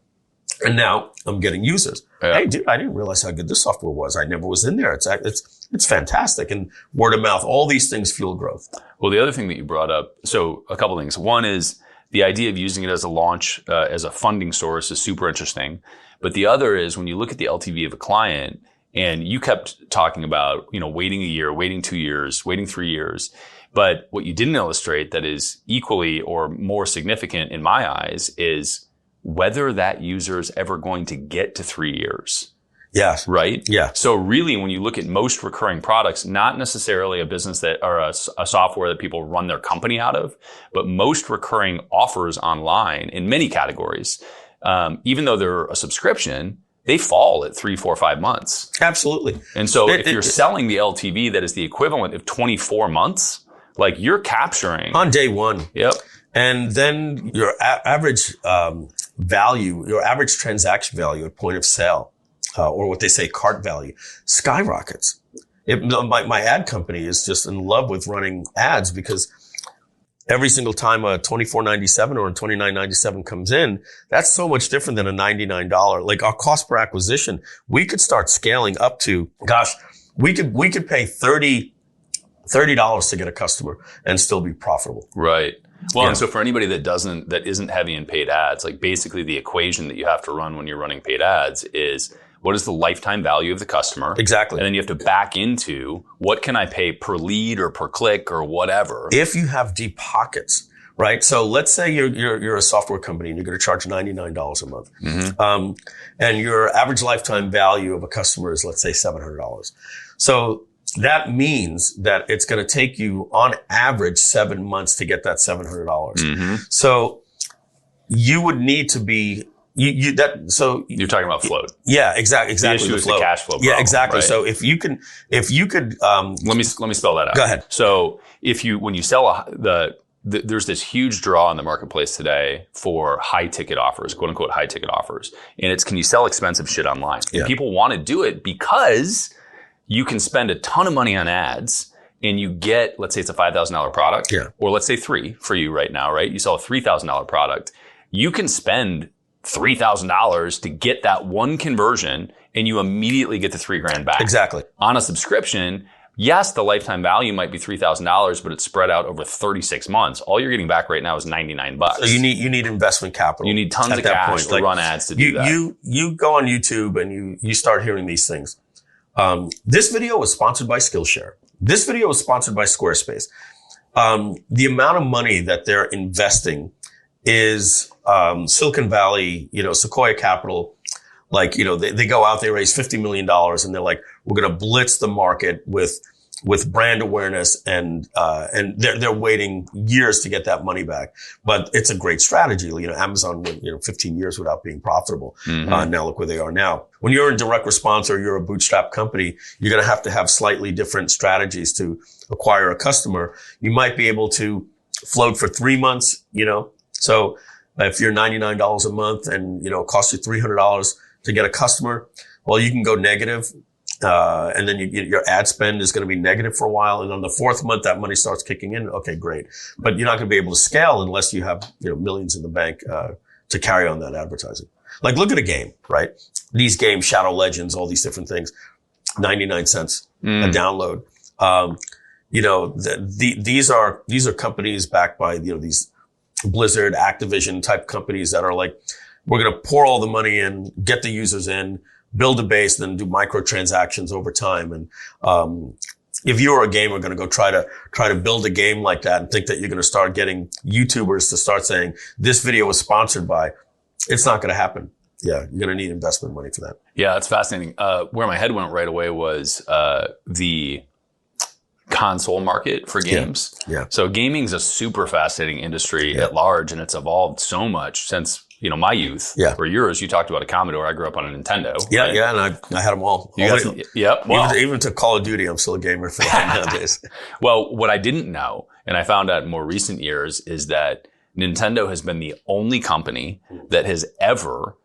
And now I'm getting users. Yeah. Hey, dude, I didn't realize how good this software was. I never was in there. It's fantastic. And word of mouth, all these things fuel growth. Well, the other thing that you brought up, so a couple things. One is the idea of using it as a launch, as a funding source is super interesting. But the other is when you look at the LTV of a client, and you kept talking about, waiting a year, waiting 2 years, waiting 3 years. But what you didn't illustrate that is equally or more significant in my eyes is whether that user is ever going to get to 3 years. Yes. Right? Yeah. So really, when you look at most recurring products, not necessarily a business that or a software that people run their company out of, but most recurring offers online in many categories, even though they're a subscription, they fall at 3, 4, 5 months. Absolutely. And so if you're selling the LTV that is the equivalent of 24 months, like you're capturing on day one. Yep. And then your average value, your average transaction value at point of sale, or what they say cart value, skyrockets. My ad company is just in love with running ads because every single time a $24.97 or a $29.97 comes in, that's so much different than a $99. Like our cost per acquisition, we could start scaling up to, we could pay $30 to get a customer and still be profitable. Right. Well, and so for anybody that isn't heavy in paid ads, like basically the equation that you have to run when you're running paid ads is what is the lifetime value of the customer? Exactly. And then you have to back into what can I pay per lead or per click or whatever. If you have deep pockets, right? So let's say you're a software company and you're going to charge $99 a month. Mm-hmm. And your average lifetime value of a customer is, let's say, $700. So that means that it's going to take you on average 7 months to get that $700. Mm-hmm. So you would need to be so you're talking about float. Yeah, exactly. The issue is the cash flow problem, yeah, exactly. Right? So if you could, let me spell that out. Go ahead. So when you sell there's this huge draw in the marketplace today for high ticket offers, quote unquote high ticket offers. And it's, can you sell expensive shit online? Yeah. And people want to do it because you can spend a ton of money on ads and you get, let's say it's a $5,000 product, or let's say $3,000 for you right now, right? You sell a $3,000 product. You can spend $3,000 to get that one conversion and you immediately get the $3,000 back. Exactly. On a subscription, yes, the lifetime value might be $3,000, but it's spread out over 36 months. All you're getting back right now is $99. So you need investment capital. You need tons of cash to run ads to do that. You go on YouTube and you start hearing these things. This video was sponsored by Skillshare. This video is sponsored by Squarespace. The amount of money that they're investing is Silicon Valley, Sequoia Capital. Like, they go out, they raise $50 million and they're like, we're going to blitz the market with brand awareness and they're waiting years to get that money back. But it's a great strategy. Amazon went, 15 years without being profitable. Now look where they are now. When you're in direct response or you're a bootstrap company, you're going to have slightly different strategies to acquire a customer. You might be able to float for 3 months, So if you're $99 a month and, it costs you $300 to get a customer, well, you can go negative. And then your ad spend is going to be negative for a while. And on the 4th month, that money starts kicking in. Okay, great. But you're not going to be able to scale unless you have, millions in the bank, to carry on that advertising. Like, look at a game, right? These games, Shadow Legends, all these different things, 99 cents a download. These are companies backed by, these Blizzard, Activision type companies that are like, we're going to pour all the money in, get the users in, build a base, then do microtransactions over time. And if you're a gamer going to go try to build a game like that and think that you're going to start getting YouTubers to start saying this video was sponsored by, it's not going to happen. Yeah, you're going to need investment money for that. Yeah, that's fascinating. Where my head went right away was the console market for games. Yeah. So gaming is a super fascinating industry at large, and it's evolved so much since my youth. Yeah. For yours, you talked about a Commodore. I grew up on a Nintendo. Yeah, right? Yeah, and I had them all. Yep. Well, even to Call of Duty, I'm still a gamer for that nowadays. Well, what I didn't know, and I found out in more recent years, is that Nintendo has been the only company that has ever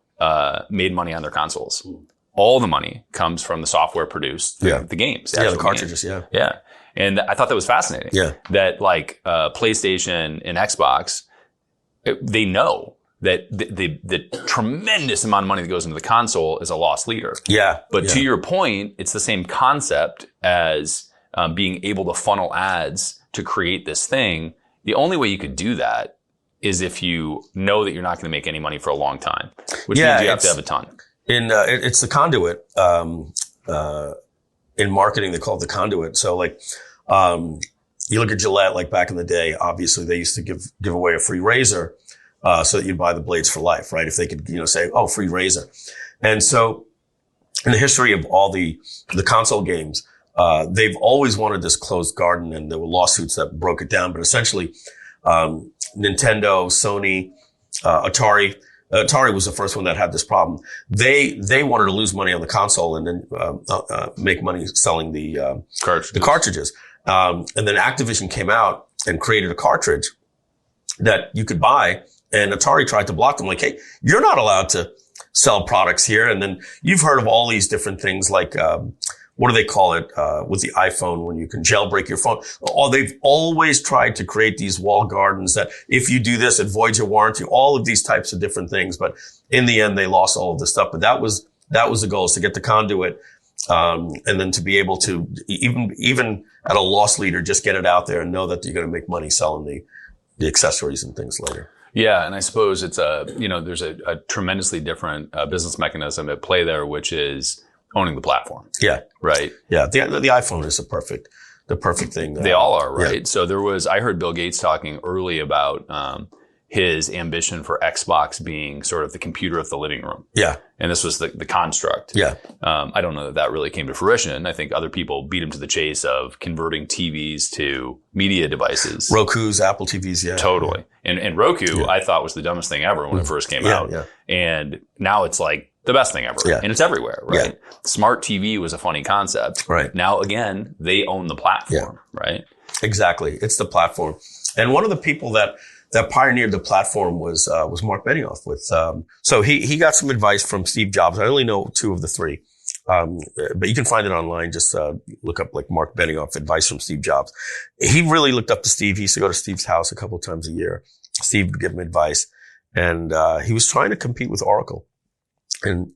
made money on their consoles. All the money comes from the software produced, the games. The cartridges, games. Yeah. And I thought that was fascinating. Yeah. That like PlayStation and Xbox, they know that the tremendous amount of money that goes into the console is a loss leader. Yeah. But to your point, it's the same concept as being able to funnel ads to create this thing. The only way you could do that is if you know that you're not going to make any money for a long time, which means you have to have a ton. It's the conduit. In marketing, they call it the conduit. So like, you look at Gillette, like back in the day, obviously they used to give away a free razor, so that you'd buy the blades for life, right? If they could, say, oh, free razor. And so in the history of all the console games, they've always wanted this closed garden, and there were lawsuits that broke it down. But essentially, Nintendo, Sony, Atari was the first one that had this problem. They wanted to lose money on the console and then make money selling the cartridges. And then Activision came out and created a cartridge that you could buy, and Atari tried to block them. Like, hey, you're not allowed to sell products here. And then you've heard of all these different things like what do they call it with the iPhone when you can jailbreak your phone? They've always tried to create these walled gardens that if you do this, it voids your warranty, all of these types of different things. But in the end, they lost all of this stuff. But that was the goal, is to get the conduit, and then to be able to, even at a loss leader, just get it out there and know that you're going to make money selling the accessories and things later. Yeah. And I suppose it's there's a tremendously different business mechanism at play there, which is owning the platform. Yeah. Right. Yeah. The iPhone is the perfect thing. They all are, right? Yeah. So I heard Bill Gates talking early about, his ambition for Xbox being sort of the computer of the living room. Yeah. And this was the construct. Yeah. I don't know that really came to fruition. I think other people beat him to the chase of converting TVs to media devices. Roku's, Apple TVs. Yeah. Totally. And Roku, I thought was the dumbest thing ever when it first came out. Yeah. And now it's like the best thing ever. Yeah. And it's everywhere, right? Yeah. Smart TV was a funny concept. Right. Now, again, they own the platform, right? Exactly. It's the platform. And one of the people that pioneered the platform was Mark Benioff so he got some advice from Steve Jobs. I only know 2 of the 3. But you can find it online. Just, look up like Mark Benioff, advice from Steve Jobs. He really looked up to Steve. He used to go to Steve's house a couple of times a year. Steve would give him advice. And, he was trying to compete with Oracle. And,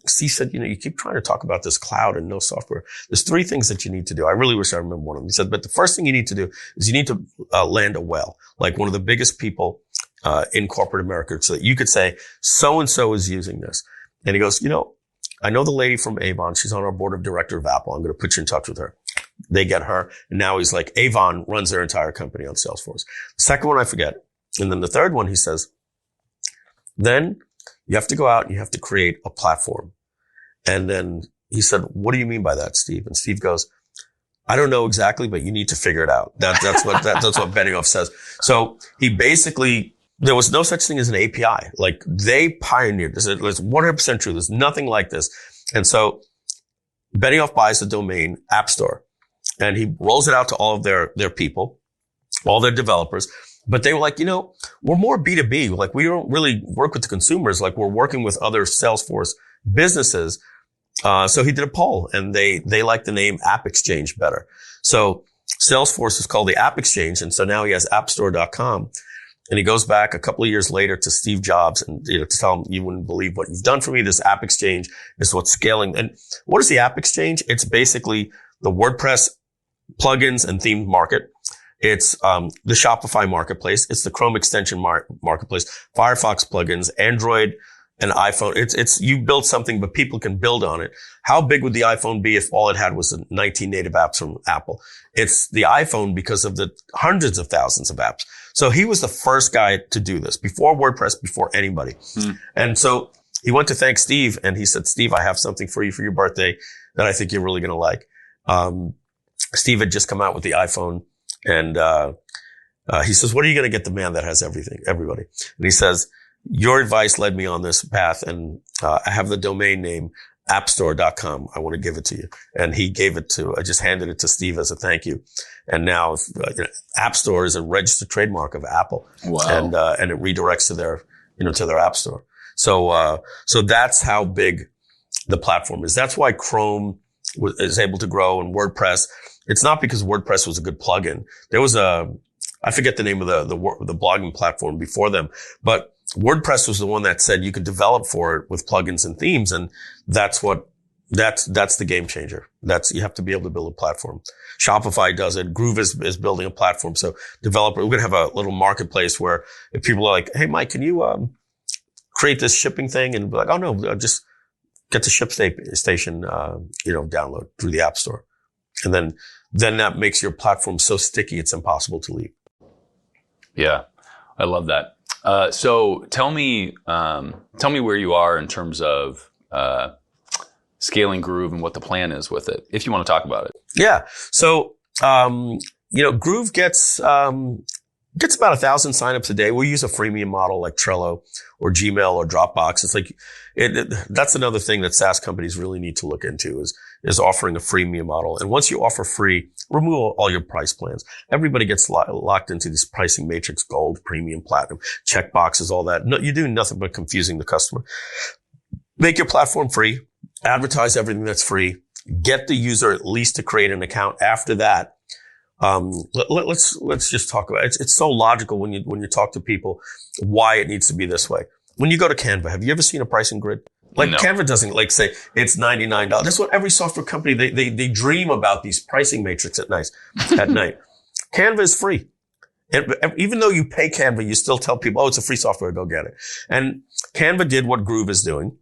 Steve said, you keep trying to talk about this cloud and no software. There's 3 things that you need to do. I really wish I remember one of them. He said, but the first thing you need to do is you need to land a well, like one of the biggest people in corporate America, so that you could say, so-and-so is using this. And he goes, I know the lady from Avon. She's on our board of director of Apple. I'm going to put you in touch with her. They get her. And now he's like, Avon runs their entire company on Salesforce. The second one I forget. And then the third one, he says, then you have to go out and you have to create a platform. And then he said, what do you mean by that, Steve? And Steve goes, I don't know exactly, but you need to figure it out. That's what Benioff says. So he basically, there was no such thing as an API. Like they pioneered this. It's 100% true. There's nothing like this. And so Benioff buys the domain App Store and he rolls it out to all of their people, all their developers. But they were like, we're more B2B. Like we don't really work with the consumers. Like we're working with other Salesforce businesses. So he did a poll and they like the name App Exchange better. So Salesforce is called the App Exchange. And so now he has appstore.com. And he goes back a couple of years later to Steve Jobs and to tell him, you wouldn't believe what you've done for me. This App Exchange is what's scaling. And what is the App Exchange? It's basically the WordPress plugins and themed market. It's the Shopify marketplace. It's the Chrome extension marketplace, Firefox plugins, Android and iPhone. It's you build something, but people can build on it. How big would the iPhone be if all it had was the 19 native apps from Apple? It's the iPhone because of the hundreds of thousands of apps. So he was the first guy to do this before WordPress, before anybody. And so he went to thank Steve and he said, Steve, I have something for you for your birthday that I think you're really going to like. Steve had just come out with the iPhone and, he says, what are you going to get the man that has everybody? And he says, your advice led me on this path and, I have the domain name appstore.com. I want to give it to you. And he I just handed it to Steve as a thank you. And now, App Store is a registered trademark of Apple. Wow. And it redirects to their App Store. So that's how big the platform is. That's why Chrome is able to grow and WordPress. It's not because WordPress was a good plugin. There was I forget the name of the blogging platform before them, but WordPress was the one that said you could develop for it with plugins and themes. And that's the game changer. You have to be able to build a platform. Shopify does it. Groove is building a platform. So we're going to have a little marketplace where if people are like, hey, Mike, can you, create this shipping thing? And be like, oh no, just get the ShipStation, download through the App Store. And then that makes your platform so sticky, it's impossible to leave. Yeah. I love that. So tell me where you are in terms of, scaling Groove and what the plan is with it, if you want to talk about it. Yeah. So, Groove gets about 1,000 signups a day. We use a freemium model like Trello or Gmail or Dropbox. It's like, that's another thing that SaaS companies really need to look into is offering a freemium model. And once you offer free, remove all your price plans. Everybody gets locked into this pricing matrix, gold, premium, platinum, check boxes, all that. No, you're doing nothing but confusing the customer. Make your platform free, advertise everything that's free, get the user at least to create an account. After that, let's just talk about it. It's so logical when you talk to people why it needs to be this way. When you go to Canva, have you ever seen a pricing grid? Like no. Canva doesn't say it's $99. That's what every software company, they dream about these pricing matrix at night. Canva is free. And even though you pay Canva, you still tell people, oh, it's a free software, go get it. And Canva did what Groove is doing.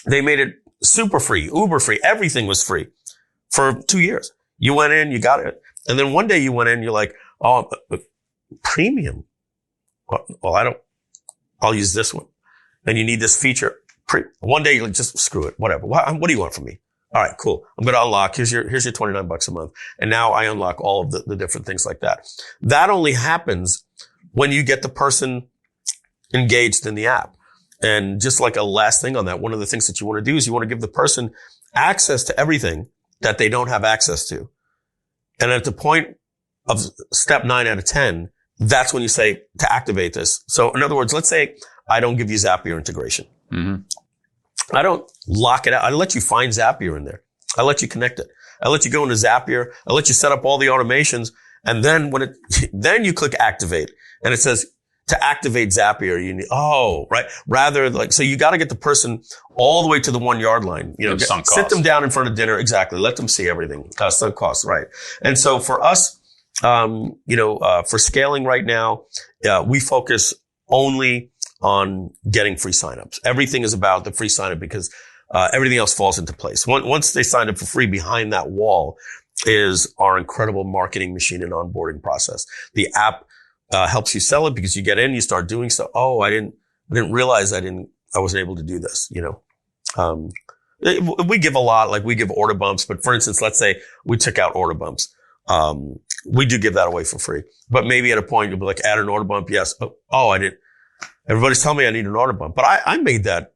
They made it super free, uber free. Everything was free for 2 years. You went in, you got it. And then one day you went in, you're like, oh, premium. Well, I'll use this one. And you need this feature. One day you're like, just screw it, whatever. What do you want from me? All right, cool. I'm going to unlock. Here's your $29 a month. And now I unlock all of the different things like that. That only happens when you get the person engaged in the app. And just like a last thing on that, one of the things that you want to do is you want to give the person access to everything that they don't have access to. And at the point of step 9 out of 10, that's when you say to activate this. So in other words, let's say I don't give you Zapier integration. Mm-hmm. I don't lock it out. I let you find Zapier in there. I let you connect it. I let you go into Zapier. I let you set up all the automations. And then then you click activate and it says to activate Zapier, you need, right. Rather so you got to get the person all the way to the 1 yard line, sit them down in front of dinner. Exactly. Let them see everything. Sunk costs. Right. And so for us, for scaling right now, we focus only on getting free signups. Everything is about the free signup because everything else falls into place. Once they sign up for free behind that wall, is our incredible marketing machine and onboarding process. The app helps you sell it because you get in, you start doing stuff. Oh, I didn't realize I wasn't able to do this, we give a lot, like we give order bumps, but for instance, let's say we took out order bumps. We do give that away for free, but maybe at a point you'll be like, add an order bump. Yes. Oh, I didn't. Everybody's telling me I need an order bump, but I made that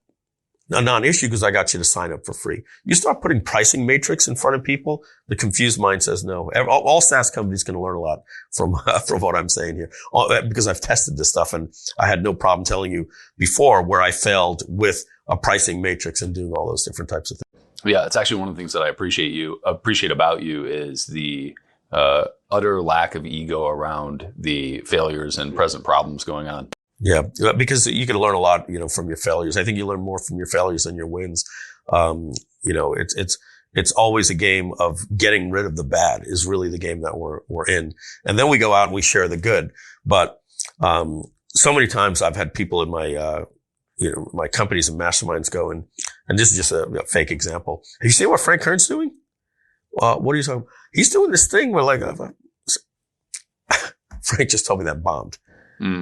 a non-issue because I got you to sign up for free. You start putting pricing matrix in front of people, the confused mind says no. All SaaS companies can learn a lot from what I'm saying here, because I've tested this stuff and I had no problem telling you before where I failed with a pricing matrix and doing all those different types of things. Yeah, it's actually one of the things that I appreciate about you is the utter lack of ego around the failures and present problems going on. Yeah, because you can learn a lot, from your failures. I think you learn more from your failures than your wins. It's always a game of getting rid of the bad is really the game that we're in. And then we go out and we share the good. But, so many times I've had people in my, my companies and masterminds go and this is just a fake example. Have you seen what Frank Kern's doing? What are you talking about? He's doing this thing where Frank just told me that bombed.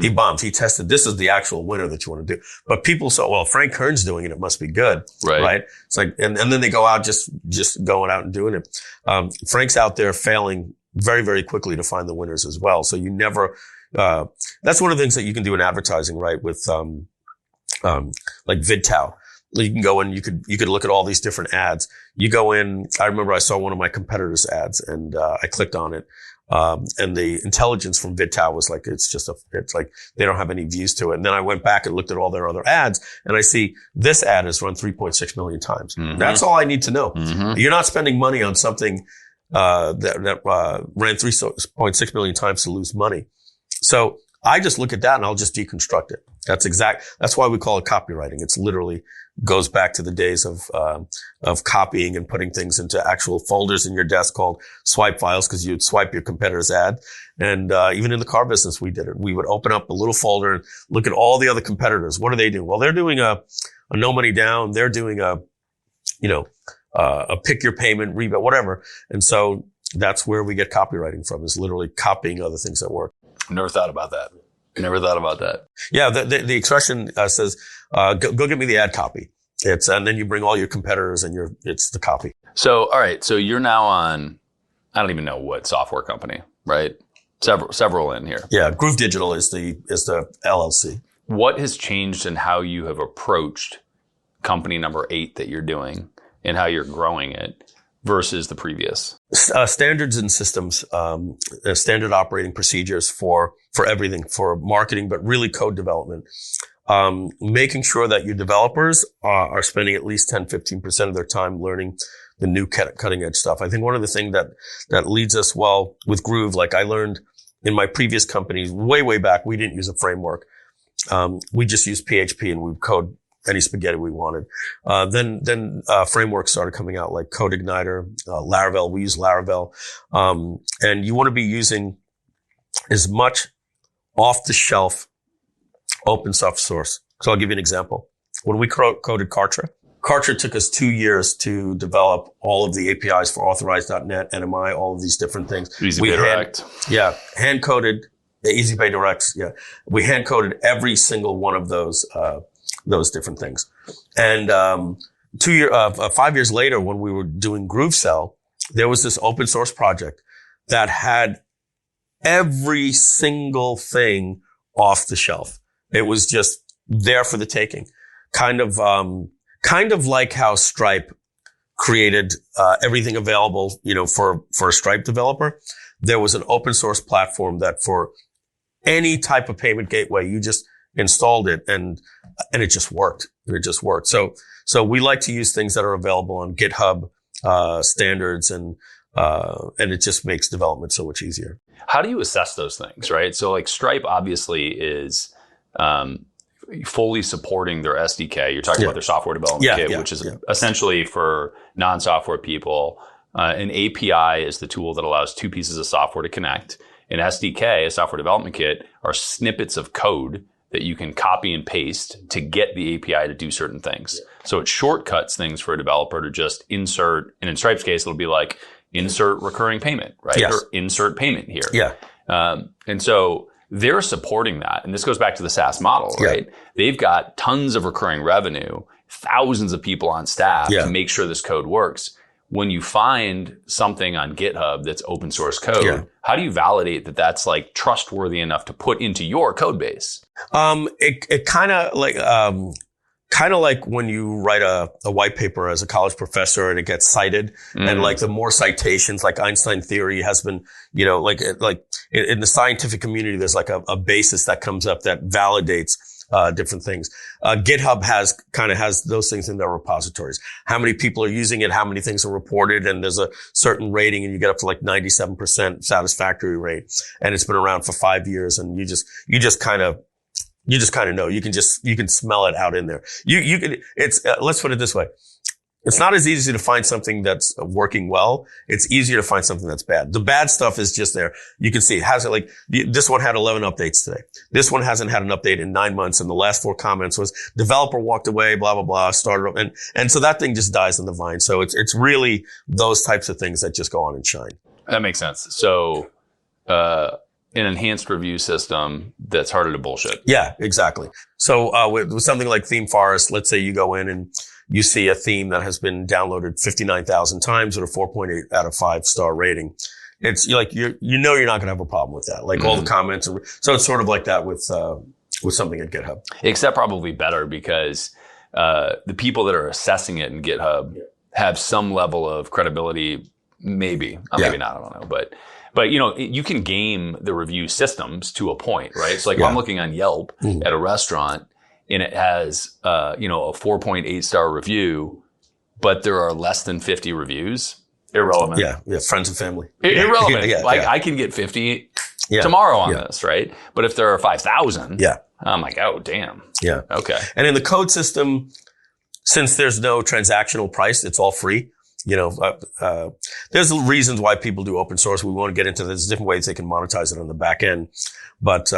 He bombed. He tested. This is the actual winner that you want to do. But people say, well, Frank Kern's doing it. It must be good. Right. It's like, and then they go out just going out and doing it. Frank's out there failing very, very quickly to find the winners as well. So you never, that's one of the things that you can do in advertising, right? With, like VidTow. You can go in, you could look at all these different ads. You go in, I remember I saw one of my competitors' ads and, I clicked on it. And the intelligence from VidTow was like, it's like they don't have any views to it. And then I went back and looked at all their other ads and I see this ad is run 3.6 million times. Mm-hmm. That's all I need to know. Mm-hmm. You're not spending money on something, that ran 3.6 million times to lose money. So I just look at that and I'll just deconstruct it. That's why we call it copywriting. It's literally goes back to the days of copying and putting things into actual folders in your desk called swipe files, because you'd swipe your competitor's ad. And, even in the car business, we did it. We would open up a little folder and look at all the other competitors. What are they doing? Well, they're doing a no money down. They're doing a pick your payment, rebate, whatever. And so that's where we get copywriting from, is literally copying other things that work. Never thought about that. Yeah. The expression says, go get me the ad copy. And then you bring all your competitors and it's the copy. So, all right. So you're now on, I don't even know what software company, right? Several in here. Yeah. Groove Digital is the LLC. What has changed in how you have approached company number 8 that you're doing and how you're growing it versus the previous? Standards and systems, standard operating procedures for everything, for marketing, but really code development. Making sure that your developers are spending at least 10-15% of their time learning the new cutting edge stuff. I think one of the things that leads us well with Groove, like I learned in my previous companies way back, we didn't use a framework. We just used PHP and we code any spaghetti we wanted. Then frameworks started coming out like CodeIgniter, Laravel. We use Laravel. And you want to be using as much off the shelf open source. So I'll give you an example. When we coded Kartra took us 2 years to develop all of the APIs for Authorize.net, NMI, all of these different things. EasyPay Direct. Hand coded EasyPay Directs. Yeah. We hand coded every single one of those different things. And 5 years later, when we were doing GrooveCell, there was this open source project that had every single thing off the shelf. It was just there for the taking. Kind of like how Stripe created everything available, for a Stripe developer. There was an open source platform that for any type of payment gateway, you just installed it and it just worked. So we like to use things that are available on GitHub, standards and it just makes development so much easier. How do you assess those things, right? So like Stripe obviously is, fully supporting their SDK. You're talking about their software development kit, which is essentially for non-software people. An API is the tool that allows two pieces of software to connect. An SDK, a software development kit, are snippets of code that you can copy and paste to get the API to do certain things. So it shortcuts things for a developer to just insert, and in Stripe's case, it'll be like, insert recurring payment, right? Yes. Or insert payment here. Yeah. And so they're supporting that. And this goes back to the SaaS model, right? Yeah. They've got tons of recurring revenue, thousands of people on staff to make sure this code works. When you find something on GitHub that's open source code, how do you validate that that's like trustworthy enough to put into your code base? It kind of like when you write a white paper as a college professor and it gets cited, and like the more citations, like Einstein theory has been, like in the scientific community, there's like a basis that comes up that validates different things. GitHub has those things in their repositories. How many people are using it? How many things are reported? And there's a certain rating, and you get up to like 97% satisfactory rate. And it's been around for 5 years, and you just kind of know. You can smell it out in there. Let's put it this way. It's not as easy to find something that's working well. It's easier to find something that's bad. The bad stuff is just there. You can see this one had 11 updates today. This one hasn't had an update in 9 months. And the last 4 comments was developer walked away, blah, blah, blah, started up. And so that thing just dies on the vine. So it's really those types of things that just go on and shine. That makes sense. So, an enhanced review system that's harder to bullshit. Yeah, exactly. So, with something like Theme Forest, let's say you go in and you see a theme that has been downloaded 59,000 times with a 4.8 out of 5 star rating. It's like, you're not going to have a problem with that. Like all the comments. So it's sort of like that with something at GitHub. Except probably better because, the people that are assessing it in GitHub have some level of credibility. Maybe not. I don't know. But you can game the review systems to a point, right? So like I'm looking on Yelp at a restaurant, and it has, a 4.8 star review, but there are less than 50 reviews. Irrelevant. Yeah. Friends and family. Irrelevant. I can get 50 tomorrow on this, right? But if there are 5,000, I'm like, oh, damn. Yeah. Okay. And in the code system, since there's no transactional price, it's all free. There's reasons why people do open source. We won't get into this. There's different ways they can monetize it on the back end. There's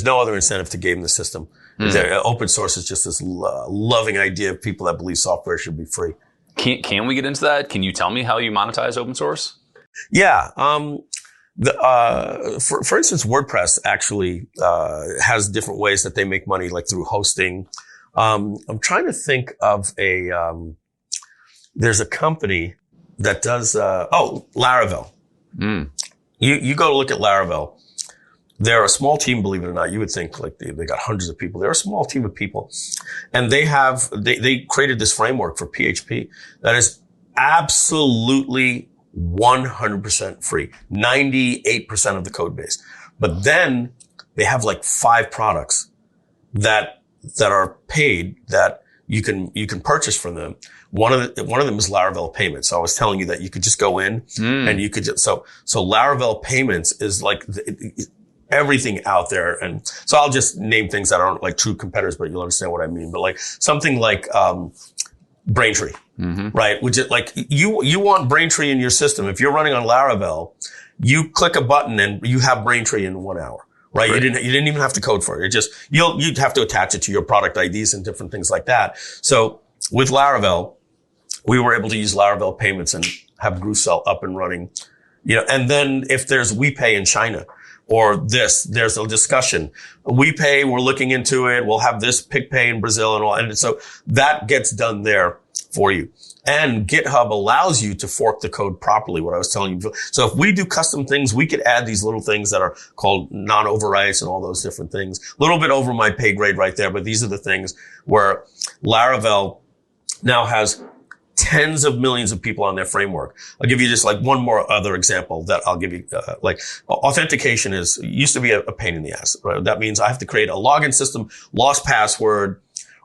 no other incentive to game the system. Open source is just this loving idea of people that believe software should be free. Can we get into that? Can you tell me how you monetize open source? Yeah. For instance, WordPress actually, has different ways that they make money, like through hosting. I'm trying to think of there's a company that does, Laravel. You go to look at Laravel. They're a small team, believe it or not. You would think like they got hundreds of people. They're a small team of people. And they created this framework for PHP that is absolutely 100% free. 98% of the code base. But then they have like 5 products that are paid that you can purchase from them. One of them is Laravel Payments. So I was telling you that you could just go in and you could so Laravel Payments is like everything out there. And so I'll just name things that aren't like true competitors, but you'll understand what I mean. But like something like, Braintree, right? Which is like, you want Braintree in your system. If you're running on Laravel, you click a button and you have Braintree in 1 hour. Right? You didn't even have to code for it. It just, you'd have to attach it to your product IDs and different things like that. So with Laravel, we were able to use Laravel Payments and have GrooveCell up and running, and then if there's WePay in China or there's a discussion. WePay, we're looking into it. We'll have this PicPay in Brazil and all. And so that gets done there for you. And GitHub allows you to fork the code properly, what I was telling you. So if we do custom things, we could add these little things that are called non-overwrites and all those different things. A little bit over my pay grade right there, but these are the things where Laravel now has tens of millions of people on their framework. I'll give you just like one more other example that I'll give you. Like authentication used to be a pain in the ass, right? That means I have to create a login system, lost password,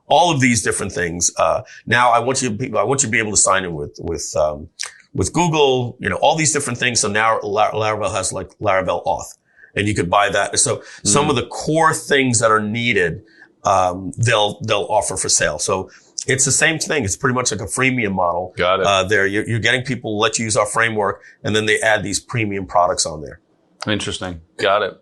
all of these different things. Now I want you to be able to sign in with Google, all these different things. So now Laravel has like Laravel Auth, and you could buy that. So some of the core things that are needed, they'll offer for sale. So it's the same thing. It's pretty much like a freemium model. Got it. There, you're getting people let you use our framework, and then they add these premium products on there. Interesting. Got it.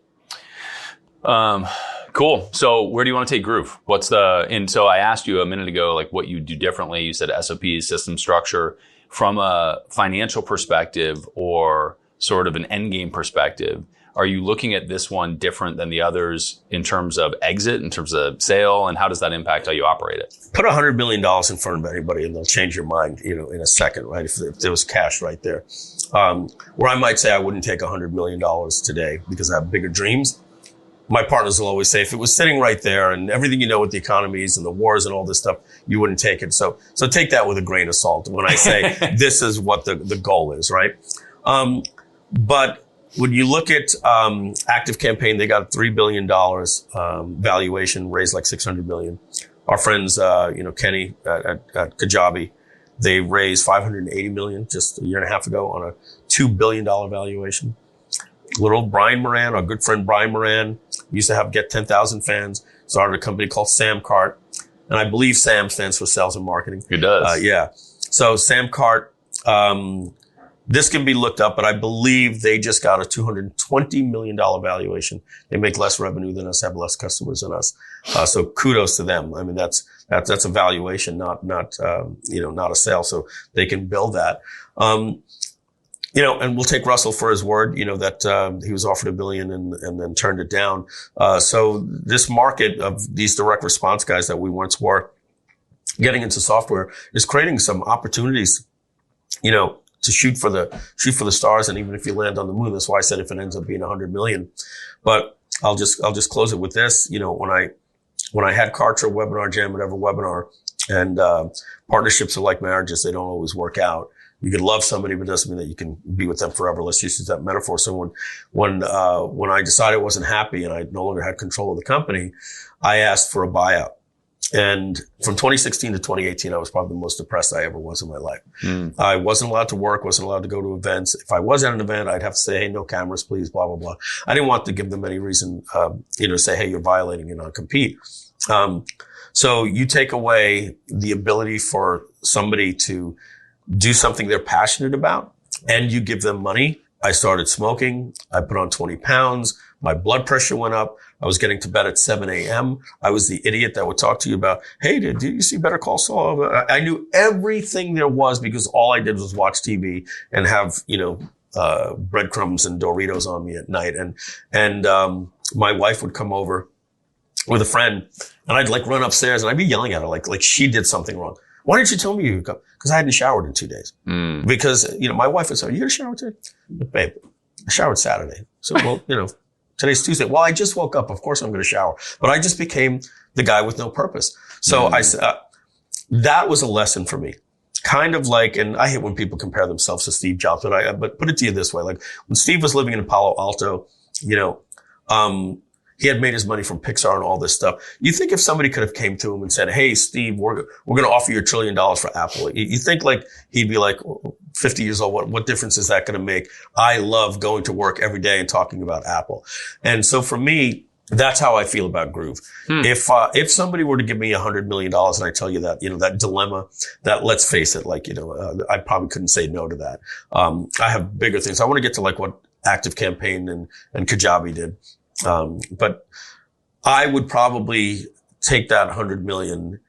Cool. So where do you want to take Groove? And so I asked you a minute ago, like what you do differently. You said SOP, system structure. From a financial perspective or sort of an end game perspective, are you looking at this one different than the others in terms of exit, in terms of sale, and how does that impact how you operate it? Put $100 million in front of anybody and they'll change your mind, in a second, right? If there was cash right there. Where I might say I wouldn't take $100 million today because I have bigger dreams. My partners will always say, if it was sitting right there and everything with the economies and the wars and all this stuff, you wouldn't take it. So take that with a grain of salt when I say this is what the goal is, right? But when you look at Active Campaign, they got $3 billion valuation, raised like $600 million. Our friends, Kenny at Kajabi, they raised $580 million just a year and a half ago on a $2 billion valuation. Little Brian Moran, our good friend Brian Moran, used to get 10,000 fans, started a company called Samcart. And I believe SAM stands for sales and marketing. It does. Yeah. So Samcart, this can be looked up, but I believe they just got a $220 million valuation. They make less revenue than us, have less customers than us. So kudos to them. I mean, that's a valuation, not a sale. So they can build that. And we'll take Russell for his word, that he was offered $1 billion and then turned it down. So this market of these direct response guys that we once were getting into software is creating some opportunities, to shoot for the stars. And even if you land on the moon, that's why I said if it ends up being 100 million. But I'll just close it with this. When I had Kartra, Webinar Jam, whatever webinar, and partnerships are like marriages, they don't always work out. You can love somebody, but it doesn't mean that you can be with them forever. Let's just use that metaphor. So when I decided I wasn't happy and I no longer had control of the company, I asked for a buyout. And from 2016 to 2018, I was probably the most depressed I ever was in my life. I wasn't allowed to work, wasn't allowed to go to events. If I was at an event, I'd have to say, hey, no cameras, please, blah, blah, blah. I didn't want to give them any reason, to say, hey, you're violating your non-compete. So you take away the ability for somebody to do something they're passionate about and you give them money. I started smoking. I put on 20 pounds. My blood pressure went up. I was getting to bed at 7 a.m. I was the idiot that would talk to you about, hey, did you see Better Call Saul? I knew everything there was because all I did was watch TV and have, breadcrumbs and Doritos on me at night. And my wife would come over with a friend and I'd run upstairs and I'd be yelling at her like she did something wrong. Why didn't you tell me you would come? Because I hadn't showered in 2 days. Because, my wife would say, are you going to shower today? Babe, I showered Saturday. So, today's Tuesday. Well, I just woke up. Of course I'm going to shower. But I just became the guy with no purpose. So that was a lesson for me. Kind of like, and I hate when people compare themselves to Steve Jobs, but put it to you this way. Like when Steve was living in Palo Alto, he had made his money from Pixar and all this stuff. You think if somebody could have came to him and said, hey, Steve, we're going to offer you $1 trillion for Apple. You think he'd be like 50 years old. What difference is that going to make? I love going to work every day and talking about Apple. And so for me, that's how I feel about Groove. If somebody were to give me $100 million and I tell you that, that dilemma, that let's face it, I probably couldn't say no to that. I have bigger things. I want to get to what Active Campaign and Kajabi did. But I would probably take that 100 million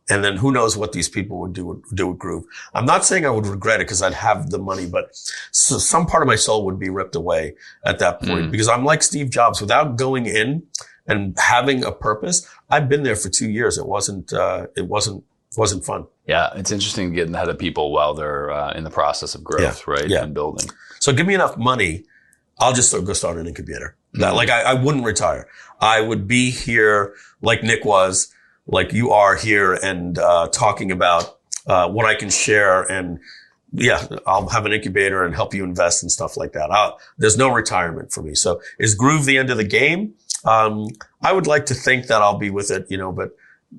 and then who knows what these people would do with Groove. I'm not saying I would regret it because I'd have the money, but some part of my soul would be ripped away at that point because I'm like Steve Jobs without going in and having a purpose. I've been there for 2 years. It wasn't fun. Yeah. It's interesting to get ahead of people while they're, in the process of growth, right? Yeah. And building. So give me enough money. I'll just go start an incubator. I wouldn't retire. I would be here like Nick was, like you are here and, talking about, what I can share. And yeah, I'll have an incubator and help you invest and stuff like that. There's no retirement for me. So is Groove the end of the game? I would like to think that I'll be with it, but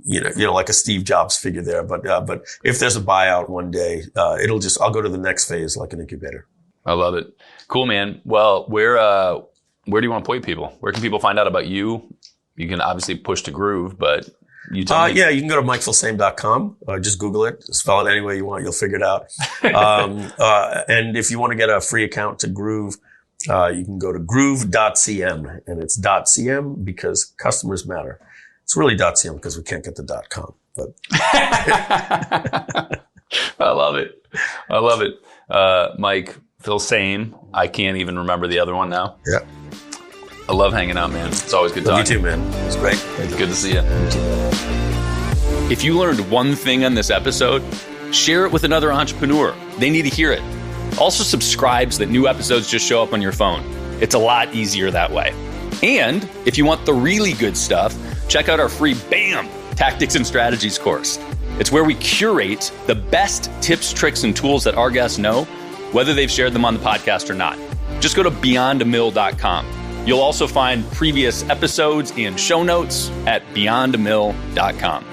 like a Steve Jobs figure there. But if there's a buyout one day, I'll go to the next phase like an incubator. I love it. Cool, man. Well, where do you want to point people? Where can people find out about you? You can obviously push to Groove, but you tell me. Yeah, you can go to MikeFilsaime.com. Just Google it. Spell it any way you want. You'll figure it out. And if you want to get a free account to Groove, You can go to groove.cm, and it's .cm because customers matter. It's really .cm because we can't get the .com. But I love it. I love it. Mike Filsaime. I can't even remember the other one now. Yeah. I love hanging out, man. It's always good talking. You too, man. It's great. Good to see you. If you learned one thing on this episode, share it with another entrepreneur. They need to hear it. Also subscribe so that new episodes just show up on your phone. It's a lot easier that way. And if you want the really good stuff, check out our free BAM! Tactics and Strategies course. It's where we curate the best tips, tricks, and tools that our guests know, whether they've shared them on the podcast or not. Just go to beyondamill.com. You'll also find previous episodes and show notes at beyondamill.com.